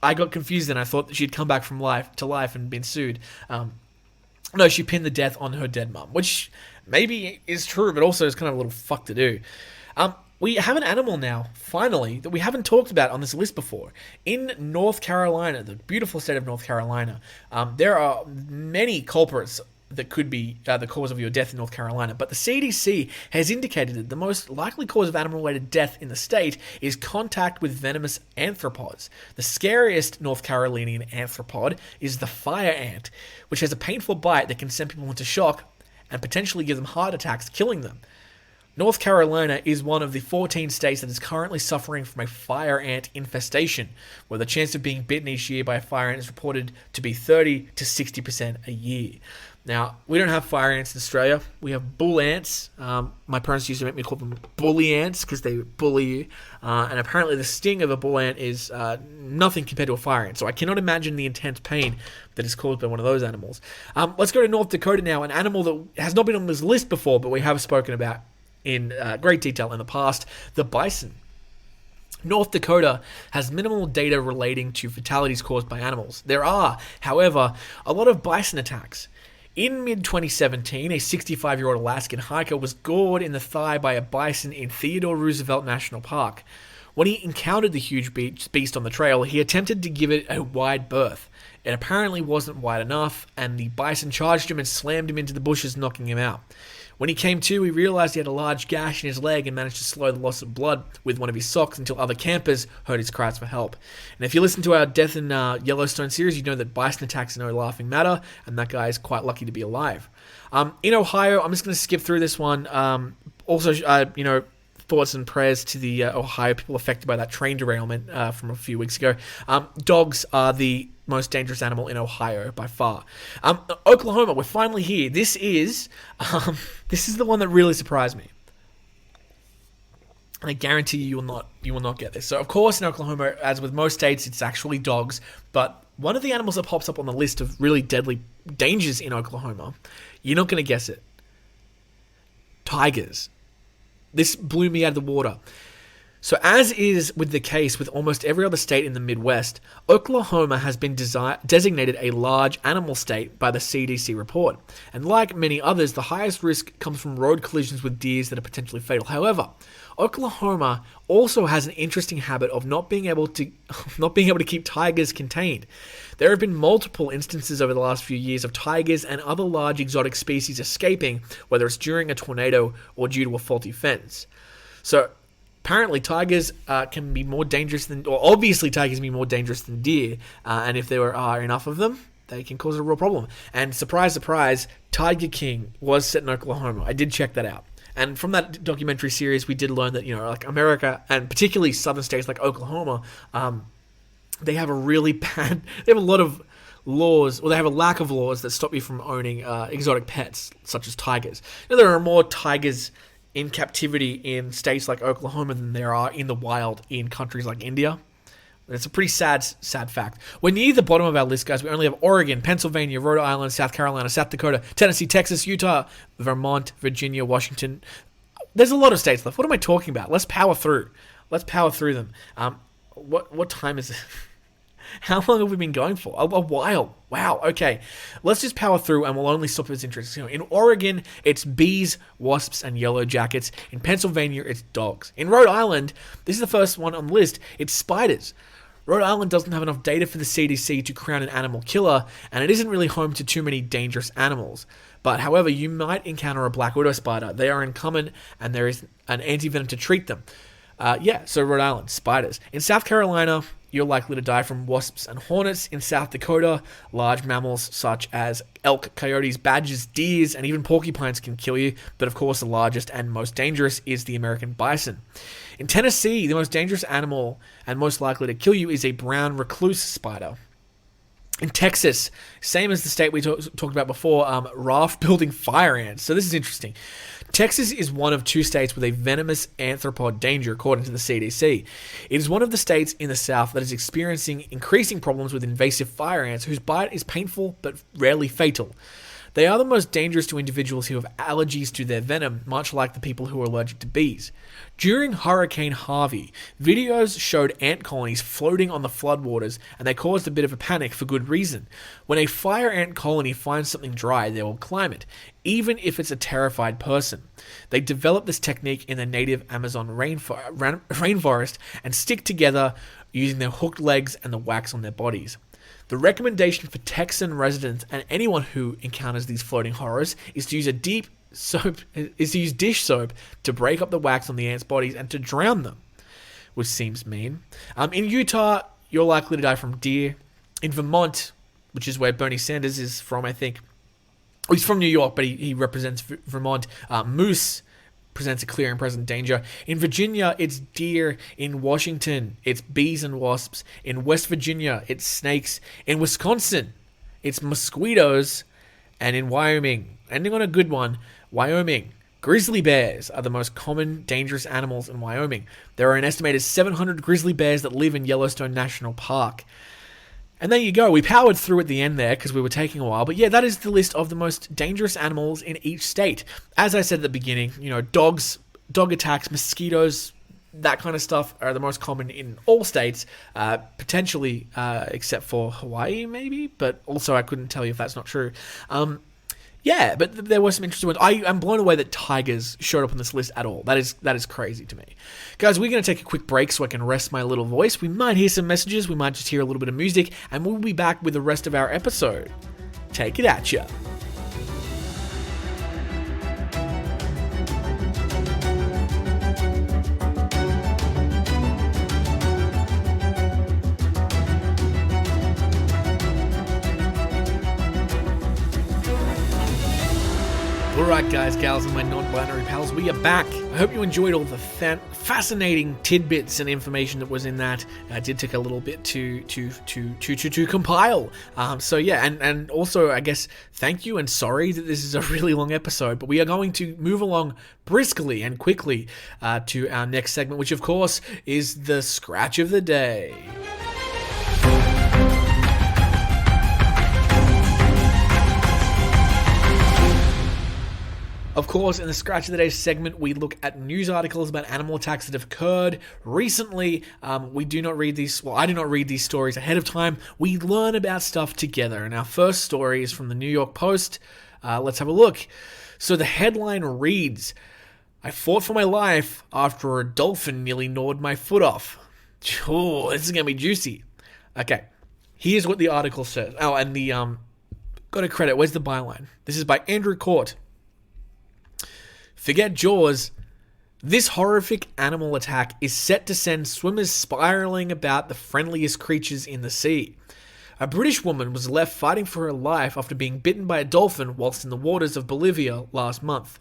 I got confused and I thought that she'd come back from life and been sued. No, she pinned the death on her dead mum, which maybe is true, but also is kind of a little fuck to do. We have an animal now, finally, that we haven't talked about on this list before. In North Carolina, the beautiful state of North Carolina, there are many culprits that could be the cause of your death in North Carolina, but the CDC has indicated that the most likely cause of animal-related death in the state is contact with venomous arthropods. The scariest North Carolinian arthropod is the fire ant, which has a painful bite that can send people into shock and potentially give them heart attacks, killing them. North Carolina is one of the 14 states that is currently suffering from a fire ant infestation, where the chance of being bitten each year by a fire ant is reported to be 30 to 60% a year. Now, we don't have fire ants in Australia. We have bull ants. My parents used to make me call them bully ants because they bully you. And apparently the sting of a bull ant is nothing compared to a fire ant. So I cannot imagine the intense pain that is caused by one of those animals. Let's go to North Dakota now, an animal that has not been on this list before, but we have spoken about in great detail in the past, the bison. North Dakota has minimal data relating to fatalities caused by animals. There are, however, a lot of bison attacks. In mid-2017, a 65-year-old Alaskan hiker was gored in the thigh by a bison in Theodore Roosevelt National Park. When he encountered the huge beast on the trail, he attempted to give it a wide berth. It apparently wasn't wide enough, and the bison charged him and slammed him into the bushes, knocking him out. When he came to, he realized he had a large gash in his leg and managed to slow the loss of blood with one of his socks until other campers heard his cries for help. And if you listen to our Death in Yellowstone series, you know that bison attacks are no laughing matter, and that guy is quite lucky to be alive. In Ohio, I'm just going to skip through this one. Thoughts and prayers to the Ohio people affected by that train derailment from a few weeks ago. Dogs are the most dangerous animal in Ohio by far. Oklahoma, we're finally here. This is the one that really surprised me. And I guarantee you will not get this. So of course in Oklahoma, as with most states, it's actually dogs. But one of the animals that pops up on the list of really deadly dangers in Oklahoma, you're not going to guess it. Tigers. This blew me out of the water. So as is with the case with almost every other state in the Midwest, Oklahoma has been designated a large animal state by the CDC report. And like many others, the highest risk comes from road collisions with deers that are potentially fatal. However, Oklahoma also has an interesting habit of not being able to keep tigers contained. There have been multiple instances over the last few years of tigers and other large exotic species escaping, whether it's during a tornado or due to a faulty fence. So apparently, tigers can be more dangerous than, or obviously tigers can be more dangerous than deer, and if there are enough of them, they can cause a real problem. And surprise, surprise, Tiger King was set in Oklahoma. I did check that out. And from that documentary series, we did learn that, like America, and particularly southern states like Oklahoma, they have a really bad, they have a lot of laws, or they have a lack of laws that stop you from owning exotic pets, such as tigers. There are more tigers in captivity in states like Oklahoma than there are in the wild in countries like India. It's a pretty sad fact. We're near the bottom of our list, guys. We only have Oregon, Pennsylvania, Rhode Island, South Carolina, South Dakota, Tennessee, Texas, Utah, Vermont, Virginia, Washington. There's a lot of states left. What am I talking about? Let's power through. Let's power through them. What time is it? How long have we been going for? A while. Wow, okay. Let's just power through and we'll only stop if it's interesting. In Oregon, it's bees, wasps, and yellow jackets. In Pennsylvania, it's dogs. In Rhode Island, this is the first one on the list, it's spiders. Rhode Island doesn't have enough data for the CDC to crown an animal killer, and it isn't really home to too many dangerous animals. But however, you might encounter a black widow spider. They are uncommon, and there is an antivenom to treat them. So Rhode Island, spiders. In South Carolina, you're likely to die from wasps and hornets. In South Dakota, large mammals such as elk, coyotes, badgers, deers, and even porcupines can kill you. But of course, the largest and most dangerous is the American bison. In Tennessee, the most dangerous animal and most likely to kill you is a brown recluse spider. In Texas, same as the state we talked about before, raft-building fire ants. So this is interesting. Texas is one of 2 states with a venomous arthropod danger, according to the CDC. It is one of the states in the South that is experiencing increasing problems with invasive fire ants whose bite is painful but rarely fatal. They are the most dangerous to individuals who have allergies to their venom, much like the people who are allergic to bees. During Hurricane Harvey, videos showed ant colonies floating on the floodwaters, and they caused a bit of a panic for good reason. When a fire ant colony finds something dry, they will climb it, even if it's a terrified person. They develop this technique in the native Amazon rainforest and stick together using their hooked legs and the wax on their bodies. The recommendation for Texan residents and anyone who encounters these floating horrors is to use dish soap to break up the wax on the ants' bodies and to drown them, which seems mean. In Utah, you're likely to die from deer. In Vermont, which is where Bernie Sanders is from, I think. Well, he's from New York, but he represents Vermont. Moose presents a clear and present danger. In Virginia, it's deer. In Washington, it's bees and wasps. In West Virginia, it's snakes. In Wisconsin, it's mosquitoes. And in Wyoming, ending on a good one, Wyoming, grizzly bears are the most common dangerous animals in Wyoming. There are an estimated 700 grizzly bears that live in Yellowstone National Park. And there you go. We powered through at the end there because we were taking a while. But yeah, that is the list of the most dangerous animals in each state. As I said at the beginning, dogs, dog attacks, mosquitoes, that kind of stuff are the most common in all states, potentially except for Hawaii maybe. But also I couldn't tell you if that's not true. Yeah, but there were some interesting ones. I'm blown away that tigers showed up on this list at all. That is crazy to me. Guys, we're going to take a quick break so I can rest my little voice. We might hear some messages. We might just hear a little bit of music. And we'll be back with the rest of our episode. Take it at ya. Alright guys, gals, and my non-binary pals, we are back I hope you enjoyed all the fascinating tidbits and information that was in that. It did take a little bit to compile. So yeah, and also I guess thank you and sorry that this is a really long episode, but we are going to move along briskly and quickly to our next segment, which of course is the Scratch of the Day. Of course, in the Scratch of the Day segment, we look at news articles about animal attacks that have occurred recently. We do not read these, well, I do not read these stories ahead of time. We learn about stuff together, and our first story is from the New York Post. Let's have a look. So the headline reads, "I fought for my life after a dolphin nearly gnawed my foot off." Oh, this is going to be juicy. Okay, here's what the article says. Oh, and the, got a credit, where's the byline? This is by Andrew Court. "Forget Jaws. This horrific animal attack is set to send swimmers spiraling about the friendliest creatures in the sea. A British woman was left fighting for her life after being bitten by a dolphin whilst in the waters of Bolivia last month.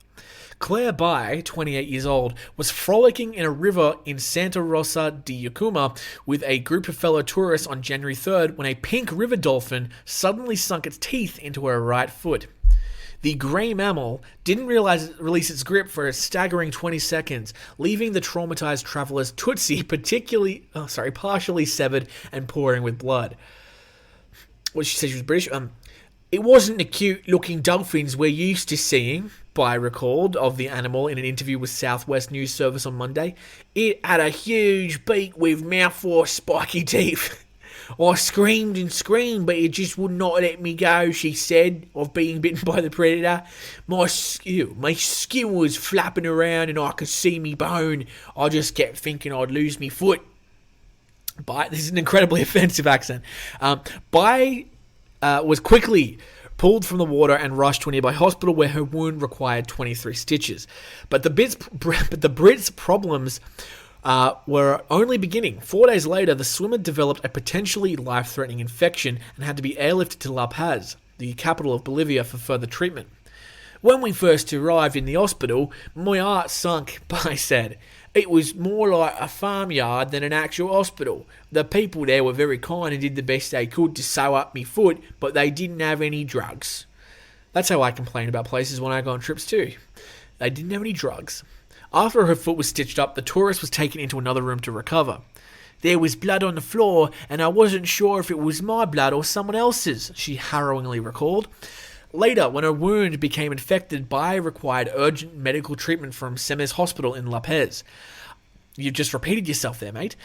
Claire Bai, 28 years old, was frolicking in a river in Santa Rosa de Yacuma with a group of fellow tourists on January 3rd when a pink river dolphin suddenly sunk its teeth into her right foot. The grey mammal didn't release its grip for a staggering 20 seconds, leaving the traumatized traveler's tootsie partially severed and pouring with blood." Well, she said she was British. "It wasn't the cute-looking dolphins we're used to seeing," Bai recalled of the animal in an interview with Southwest News Service on Monday. "It had a huge beak with mouthful of spiky teeth. I screamed and screamed, but it just would not let me go," she said, of being bitten by the predator. My skin was flapping around and I could see me bone. I just kept thinking I'd lose me foot." This is an incredibly offensive accent. Bai was quickly pulled from the water and rushed to a nearby hospital where her wound required 23 stitches. But the Brits' problems were only beginning. 4 days later, the swimmer developed a potentially life-threatening infection and had to be airlifted to La Paz, the capital of Bolivia, for further treatment. "When we first arrived in the hospital, my heart sunk," Bai said. "It was more like a farmyard than an actual hospital. The people there were very kind and did the best they could to sew up my foot, but they didn't have any drugs." That's how I complain about places when I go on trips too. They didn't have any drugs. After her foot was stitched up, the tourist was taken into another room to recover. "There was blood on the floor, and I wasn't sure if it was my blood or someone else's," she harrowingly recalled. Later, when her wound became infected, Bai required urgent medical treatment from Semes Hospital in La Paz. You've just repeated yourself there, mate.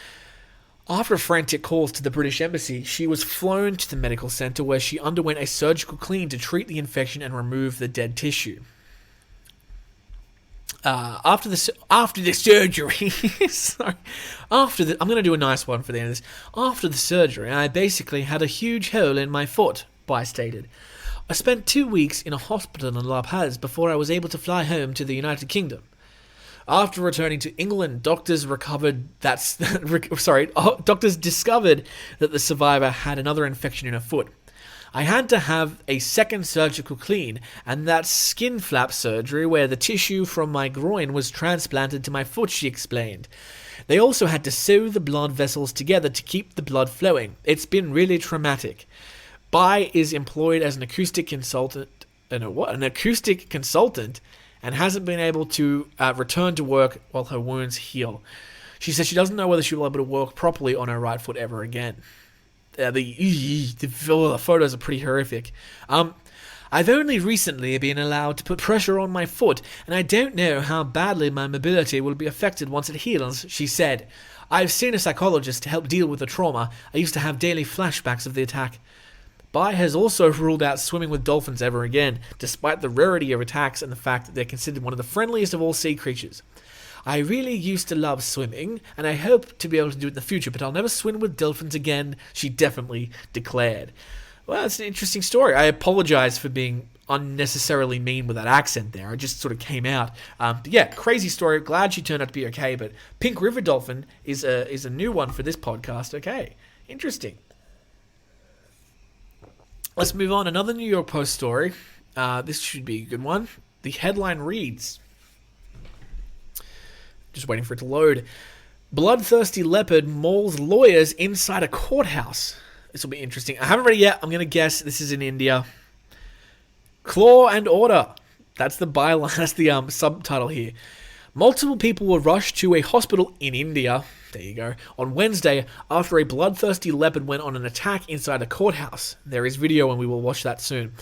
After frantic calls to the British Embassy, she was flown to the medical centre where she underwent a surgical clean to treat the infection and remove the dead tissue. After the surgery, I'm going to do a nice one for the end of this. "After the surgery, I basically had a huge hole in my foot," Bai stated. "I spent 2 weeks in a hospital in La Paz before I was able to fly home to the United Kingdom. After returning to England, doctors discovered that the survivor had another infection in her foot. I had to have a second surgical clean, and that's skin flap surgery where the tissue from my groin was transplanted to my foot," she explained. "They also had to sew the blood vessels together to keep the blood flowing. It's been really traumatic." Bai is employed as an acoustic consultant, and hasn't been able to return to work while her wounds heal. She says she doesn't know whether she'll be able to walk properly on her right foot ever again. The photos are pretty horrific. "I've only recently been allowed to put pressure on my foot, and I don't know how badly my mobility will be affected once it heals," she said. "I've seen a psychologist to help deal with the trauma. I used to have daily flashbacks of the attack." Bai has also ruled out swimming with dolphins ever again, despite the rarity of attacks and the fact that they're considered one of the friendliest of all sea creatures. "I really used to love swimming, and I hope to be able to do it in the future, but I'll never swim with dolphins again," she definitely declared. Well, it's an interesting story. I apologize for being unnecessarily mean with that accent there. It just sort of came out. Yeah, crazy story. Glad she turned out to be okay, but pink river dolphin is a new one for this podcast. Okay, interesting. Let's move on. Another New York Post story. This should be a good one. The headline reads, Just waiting for it to load. Bloodthirsty leopard mauls lawyers inside a courthouse. This will be interesting. I haven't read it yet. I'm going to guess this is in India. Claw and order. That's the byline. That's the subtitle here. Multiple people were rushed to a hospital in India, there you go, on Wednesday after a bloodthirsty leopard went on an attack inside a courthouse. There is video and we will watch that soon.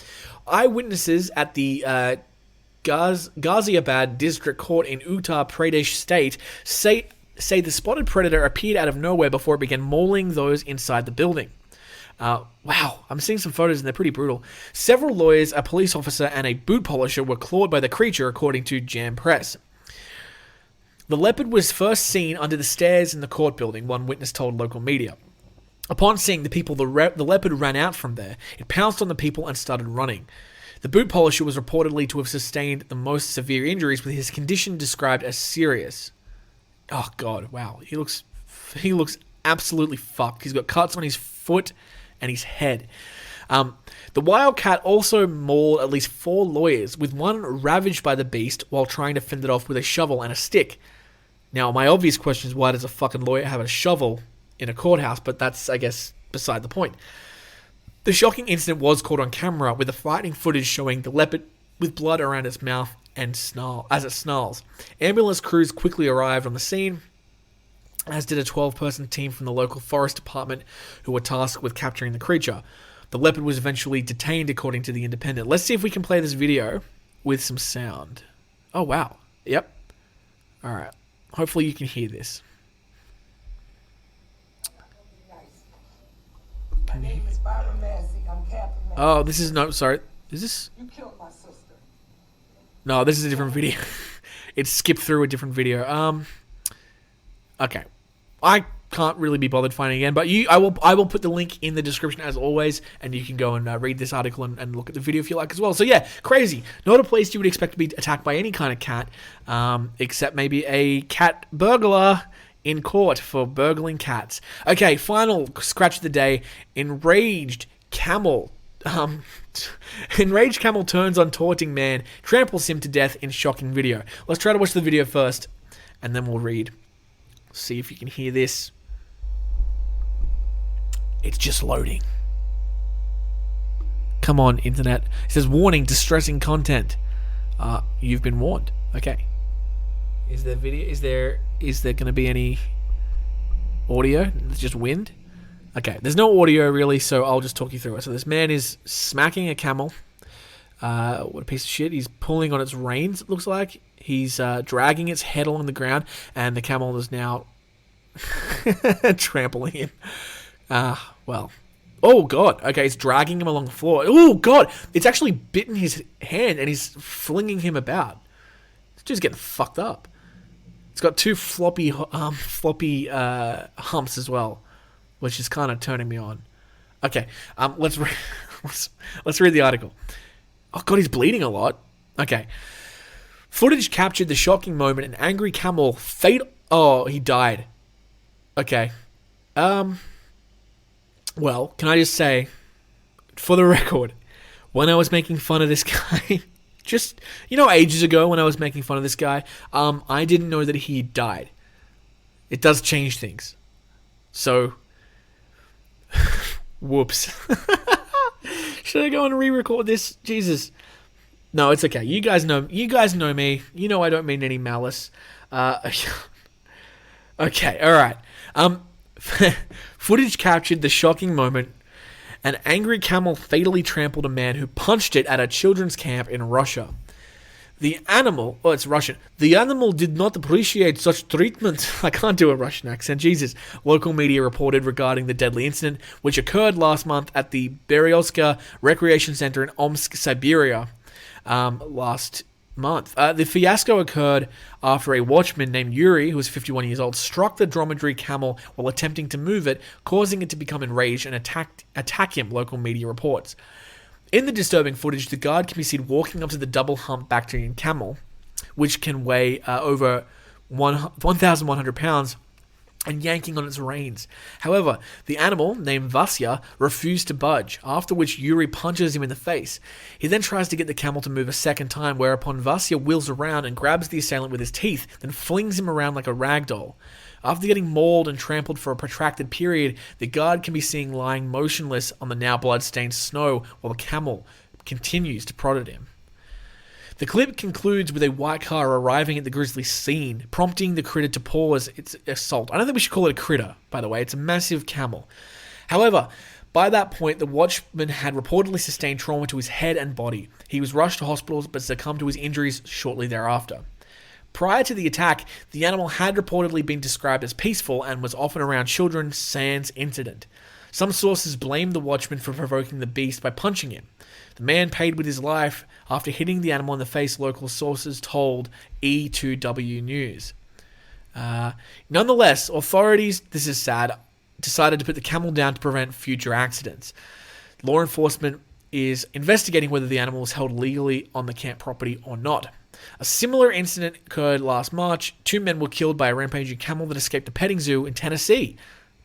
Eyewitnesses at the Ghaziabad District Court in Uttar Pradesh State say the spotted predator appeared out of nowhere before it began mauling those inside the building. Wow, I'm seeing some photos and they're pretty brutal. Several lawyers, a police officer, and a boot polisher were clawed by the creature, according to Jam Press. The leopard was first seen under the stairs in the court building, one witness told local media. Upon seeing the people, the leopard ran out from there. It pounced on the people and started running. The boot polisher was reportedly to have sustained the most severe injuries, with his condition described as serious. Oh god, wow. He looks absolutely fucked. He's got cuts on his foot and his head. The wildcat also mauled at least 4 lawyers, with one ravaged by the beast while trying to fend it off with a shovel and a stick. Now, my obvious question is, why does a fucking lawyer have a shovel in a courthouse? But that's, I guess, beside the point. The shocking incident was caught on camera, with the frightening footage showing the leopard with blood around its mouth and as it snarls. Ambulance crews quickly arrived on the scene, as did a 12-person team from the local forest department who were tasked with capturing the creature. The leopard was eventually detained, according to The Independent. Let's see if we can play this video with some sound. Oh, wow. Yep. Alright. Hopefully you can hear this. Oh, this is no, sorry. Is this? You killed my sister. No, this is a different video. It skipped through a different video. Okay. I can't really be bothered finding it again, but I will put the link in the description as always, and you can go and read this article and look at the video if you like as well. So yeah, crazy. Not a place you would expect to be attacked by any kind of cat, except maybe a cat burglar in court for burgling cats. Okay, final scratch of the day. Enraged camel turns on taunting man, tramples him to death in shocking video. Let's try to watch the video first, and then we'll read. See if you can hear this. It's just loading. Come on, internet. It says, warning, distressing content. You've been warned. Okay. Is there video? Is there going to be any audio? It's just wind? Okay, there's no audio really, so I'll just talk you through it. So this man is smacking a camel. What a piece of shit. He's pulling on its reins, it looks like. He's dragging its head along the ground, and the camel is now trampling him. Well. Oh, God. Okay, it's dragging him along the floor. Oh, God. It's actually bitten his hand, and he's flinging him about. It's just getting fucked up. It's got 2 floppy humps as well, which is kind of turning me on. Okay, let's read the article. Oh, God, he's bleeding a lot. Okay. Footage captured the shocking moment. An angry camel Oh, he died. Okay. Well, can I just say, for the record, when I was making fun of this guy, just, ages ago when I was making fun of this guy, I didn't know that he died. It does change things. So, whoops. Should I go and re-record this? Jesus. No, it's okay. You guys know me. You know I don't mean any malice. Okay, alright. Footage captured the shocking moment. An angry camel fatally trampled a man who punched it at a children's camp in Russia. The animal... Oh, it's Russian. The animal did not appreciate such treatment. I can't do a Russian accent. Jesus. Local media reported regarding the deadly incident, which occurred last month at the Berezovka Recreation Center in Omsk, Siberia. Last month. The fiasco occurred after a watchman named Yuri, who was 51 years old, struck the dromedary camel while attempting to move it, causing it to become enraged and attack him, local media reports. In the disturbing footage, the guard can be seen walking up to the double-humped Bactrian camel, which can weigh over 1,100 pounds, and yanking on its reins. However, the animal, named Vasya, refused to budge, after which Yuri punches him in the face. He then tries to get the camel to move a second time, whereupon Vasya wheels around and grabs the assailant with his teeth, then flings him around like a rag doll. After getting mauled and trampled for a protracted period, the guard can be seen lying motionless on the now blood-stained snow while the camel continues to prod at him. The clip concludes with a white car arriving at the grisly scene, prompting the critter to pause its assault. I don't think we should call it a critter, by the way. It's a massive camel. However, by that point, the watchman had reportedly sustained trauma to his head and body. He was rushed to hospitals but succumbed to his injuries shortly thereafter. Prior to the attack, the animal had reportedly been described as peaceful and was often around children sans incident. Some sources blamed the watchman for provoking the beast by punching him. The man paid with his life after hitting the animal in the face, local sources told E2W News. Nonetheless, authorities, this is sad, decided to put the camel down to prevent future accidents. Law enforcement is investigating whether the animal was held legally on the camp property or not. A similar incident occurred last March. 2 men were killed by a rampaging camel that escaped a petting zoo in Tennessee.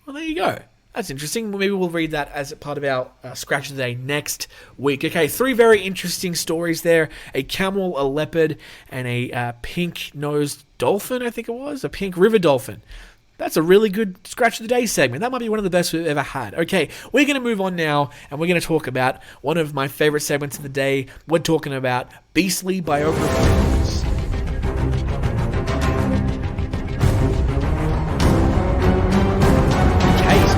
Well, there you go. That's interesting. Maybe we'll read that as a part of our Scratch of the Day next week. Okay, 3 very interesting stories there. A camel, a leopard, and a pink-nosed dolphin, I think it was. A pink river dolphin. That's a really good Scratch of the Day segment. That might be one of the best we've ever had. Okay, we're going to move on now, and we're going to talk about one of my favorite segments of the day. We're talking about Beastly Biographies.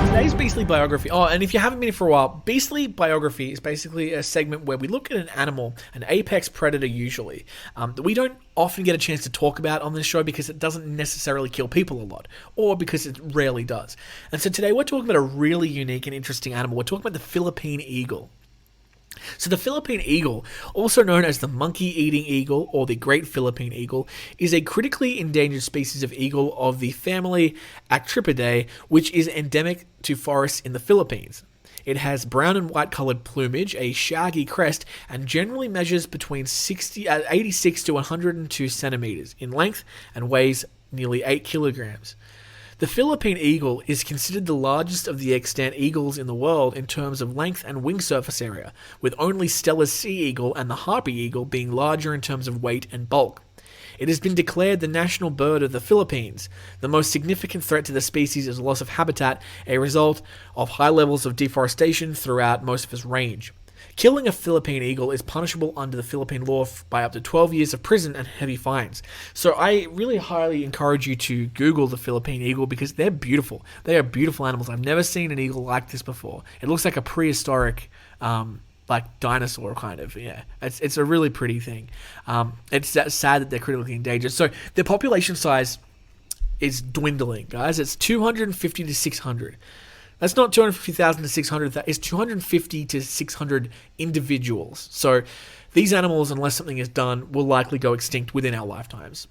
Today's Beastly Biography. Oh, and if you haven't been here for a while, Beastly Biography is basically a segment where we look at an animal, an apex predator usually, that we don't often get a chance to talk about on this show because it doesn't necessarily kill people a lot, or because it rarely does. And so today we're talking about a really unique and interesting animal. We're talking about the Philippine eagle. So the Philippine eagle, also known as the monkey-eating eagle or the great Philippine eagle, is a critically endangered species of eagle of the family Atripidae, which is endemic to forests in the Philippines. It has brown and white colored plumage, a shaggy crest, and generally measures between 86 to 102 centimeters in length and weighs nearly 8 kilograms. The Philippine eagle is considered the largest of the extant eagles in the world in terms of length and wing surface area, with only Stella's sea eagle and the harpy eagle being larger in terms of weight and bulk. It has been declared the national bird of the Philippines. The most significant threat to the species is loss of habitat, a result of high levels of deforestation throughout most of its range. Killing a Philippine eagle is punishable under the Philippine law by up to 12 years of prison and heavy fines. So I really highly encourage you to Google the Philippine eagle because they're beautiful. They are beautiful animals. I've never seen an eagle like this before. It looks like a prehistoric, like dinosaur kind of. Yeah, it's a really pretty thing. It's sad that they're critically endangered. So their population size is dwindling, guys. It's 250 to 600. That's not 250,000 to 600,000. It's 250 to 600 individuals. So these animals, unless something is done, will likely go extinct within our lifetimes.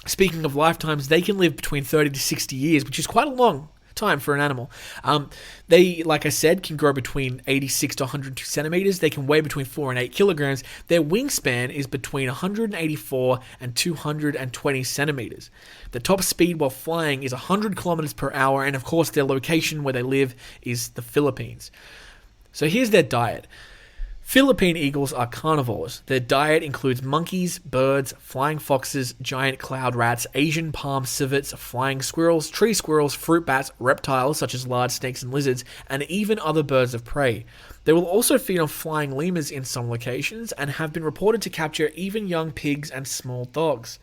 Speaking of lifetimes, they can live between 30 to 60 years, which is quite a long time for an animal. They, like I said, can grow between 86 to 102 centimeters. They can weigh between 4 and 8 kilograms. Their wingspan is between 184 and 220 centimeters. The top speed while flying is 100 kilometers per hour, and of course their location where they live is the Philippines. So here's their diet. Philippine eagles are carnivores. Their diet includes monkeys, birds, flying foxes, giant cloud rats, Asian palm civets, flying squirrels, tree squirrels, fruit bats, reptiles such as large snakes and lizards, and even other birds of prey. They will also feed on flying lemurs in some locations and have been reported to capture even young pigs and small dogs.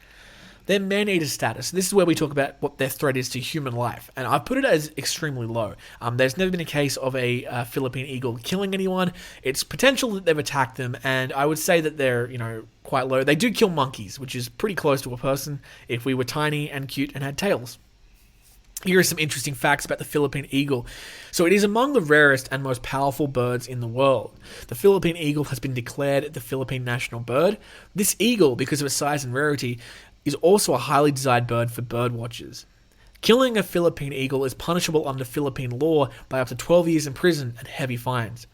Their man-eater status. This is where we talk about what their threat is to human life, and I've put it as extremely low. There's never been a case of a Philippine eagle killing anyone. It's potential that they've attacked them, and I would say that they're, quite low. They do kill monkeys, which is pretty close to a person if we were tiny and cute and had tails. Here are some interesting facts about the Philippine eagle. So it is among the rarest and most powerful birds in the world. The Philippine eagle has been declared the Philippine national bird. This eagle, because of its size and rarity, is also a highly desired bird for bird watchers. Killing a Philippine eagle is punishable under Philippine law by up to 12 years in prison and heavy fines.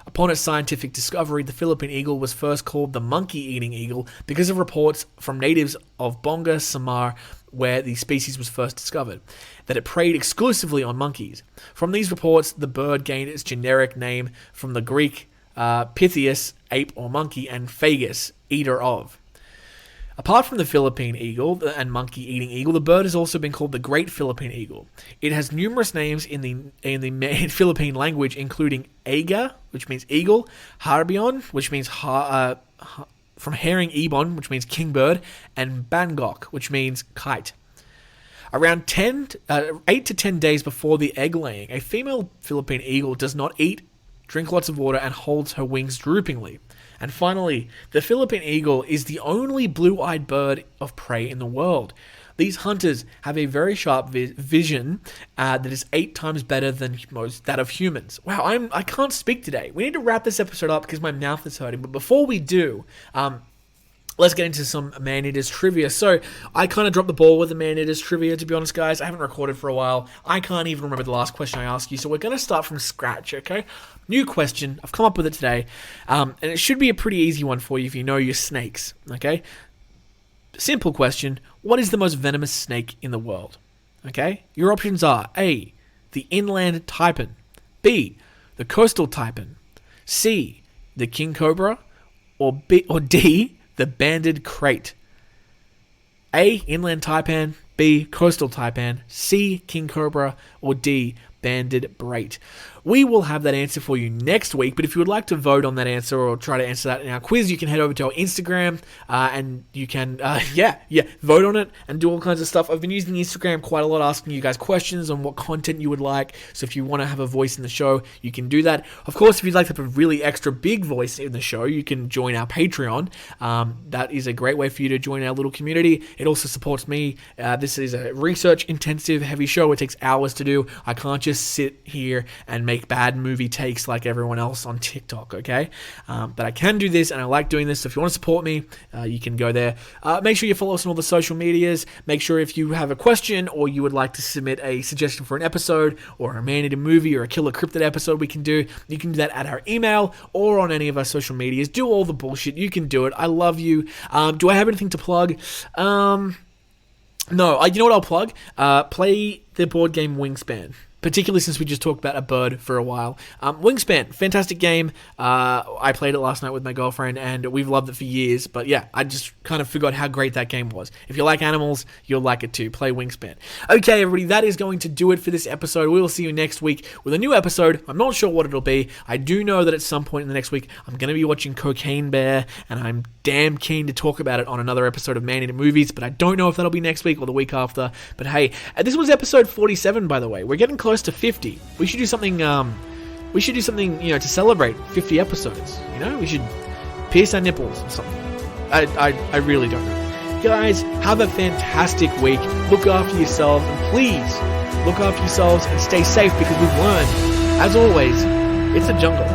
Upon its scientific discovery, the Philippine eagle was first called the monkey-eating eagle because of reports from natives of Bonga, Samar, where the species was first discovered, that it preyed exclusively on monkeys. From these reports, the bird gained its generic name from the Greek Pythias, ape or monkey, and phagus, eater of. Apart from the Philippine eagle and monkey-eating eagle, the bird has also been called the Great Philippine Eagle. It has numerous names in the Philippine language, including Aga, which means eagle, Harbion, which means from herring ibon, which means kingbird, and Bangkok, which means kite. Around 8 to 10 days before the egg laying, a female Philippine eagle does not eat, drink lots of water, and holds her wings droopingly. And finally, the Philippine eagle is the only blue-eyed bird of prey in the world. These hunters have a very sharp vision that is 8 times better than that of humans. Wow, I can't speak today. We need to wrap this episode up because my mouth is hurting. But before we do, let's get into some Man-Eaters trivia. So, I kind of dropped the ball with the Man-Eaters trivia, to be honest, guys. I haven't recorded for a while. I can't even remember the last question I asked you, so we're going to start from scratch, okay? New question. I've come up with it today, and it should be a pretty easy one for you if you know your snakes, okay? Simple question. What is the most venomous snake in the world? Okay? Your options are A, the inland taipan, B, the coastal taipan, C, the king cobra, or D, the banded crate. A, inland taipan, B, coastal taipan, C, king cobra, or D, banded brait. We will have that answer for you next week, but if you would like to vote on that answer or try to answer that in our quiz, you can head over to our Instagram and you can, vote on it and do all kinds of stuff. I've been using Instagram quite a lot, asking you guys questions on what content you would like, so if you want to have a voice in the show, you can do that. Of course, if you'd like to have a really extra big voice in the show, you can join our Patreon. That is a great way for you to join our little community. It also supports me. This is a research-intensive, heavy show. It takes hours to do. I can't just sit here and make bad movie takes like everyone else on TikTok, okay? But I can do this, and I like doing this, so if you want to support me, you can go there. Make sure you follow us on all the social medias. Make sure if you have a question or you would like to submit a suggestion for an episode or a Man-Eater movie or a Killer Cryptid episode you can do that at our email or on any of our social medias. Do all the bullshit. You can do it. I love you. Do I have anything to plug? No. You know what I'll plug? Play the board game Wingspan. Particularly since we just talked about a bird for a while. Wingspan, fantastic game. I played it last night with my girlfriend, and we've loved it for years. But yeah, I just kind of forgot how great that game was. If you like animals, you'll like it too. Play Wingspan. Okay, everybody, that is going to do it for this episode. We will see you next week with a new episode. I'm not sure what it'll be. I do know that at some point in the next week, I'm going to be watching Cocaine Bear, and I'm damn keen to talk about it on another episode of Man-Eater Movies, but I don't know if that'll be next week or the week after. But hey, this was episode 47, by the way. We're getting close to 50. We should do something, to celebrate 50 episodes. We should pierce our nipples or something. I really don't know. Guys, have a fantastic week. Look after yourselves, and please look after yourselves and stay safe, because we've learned, as always, it's a jungle.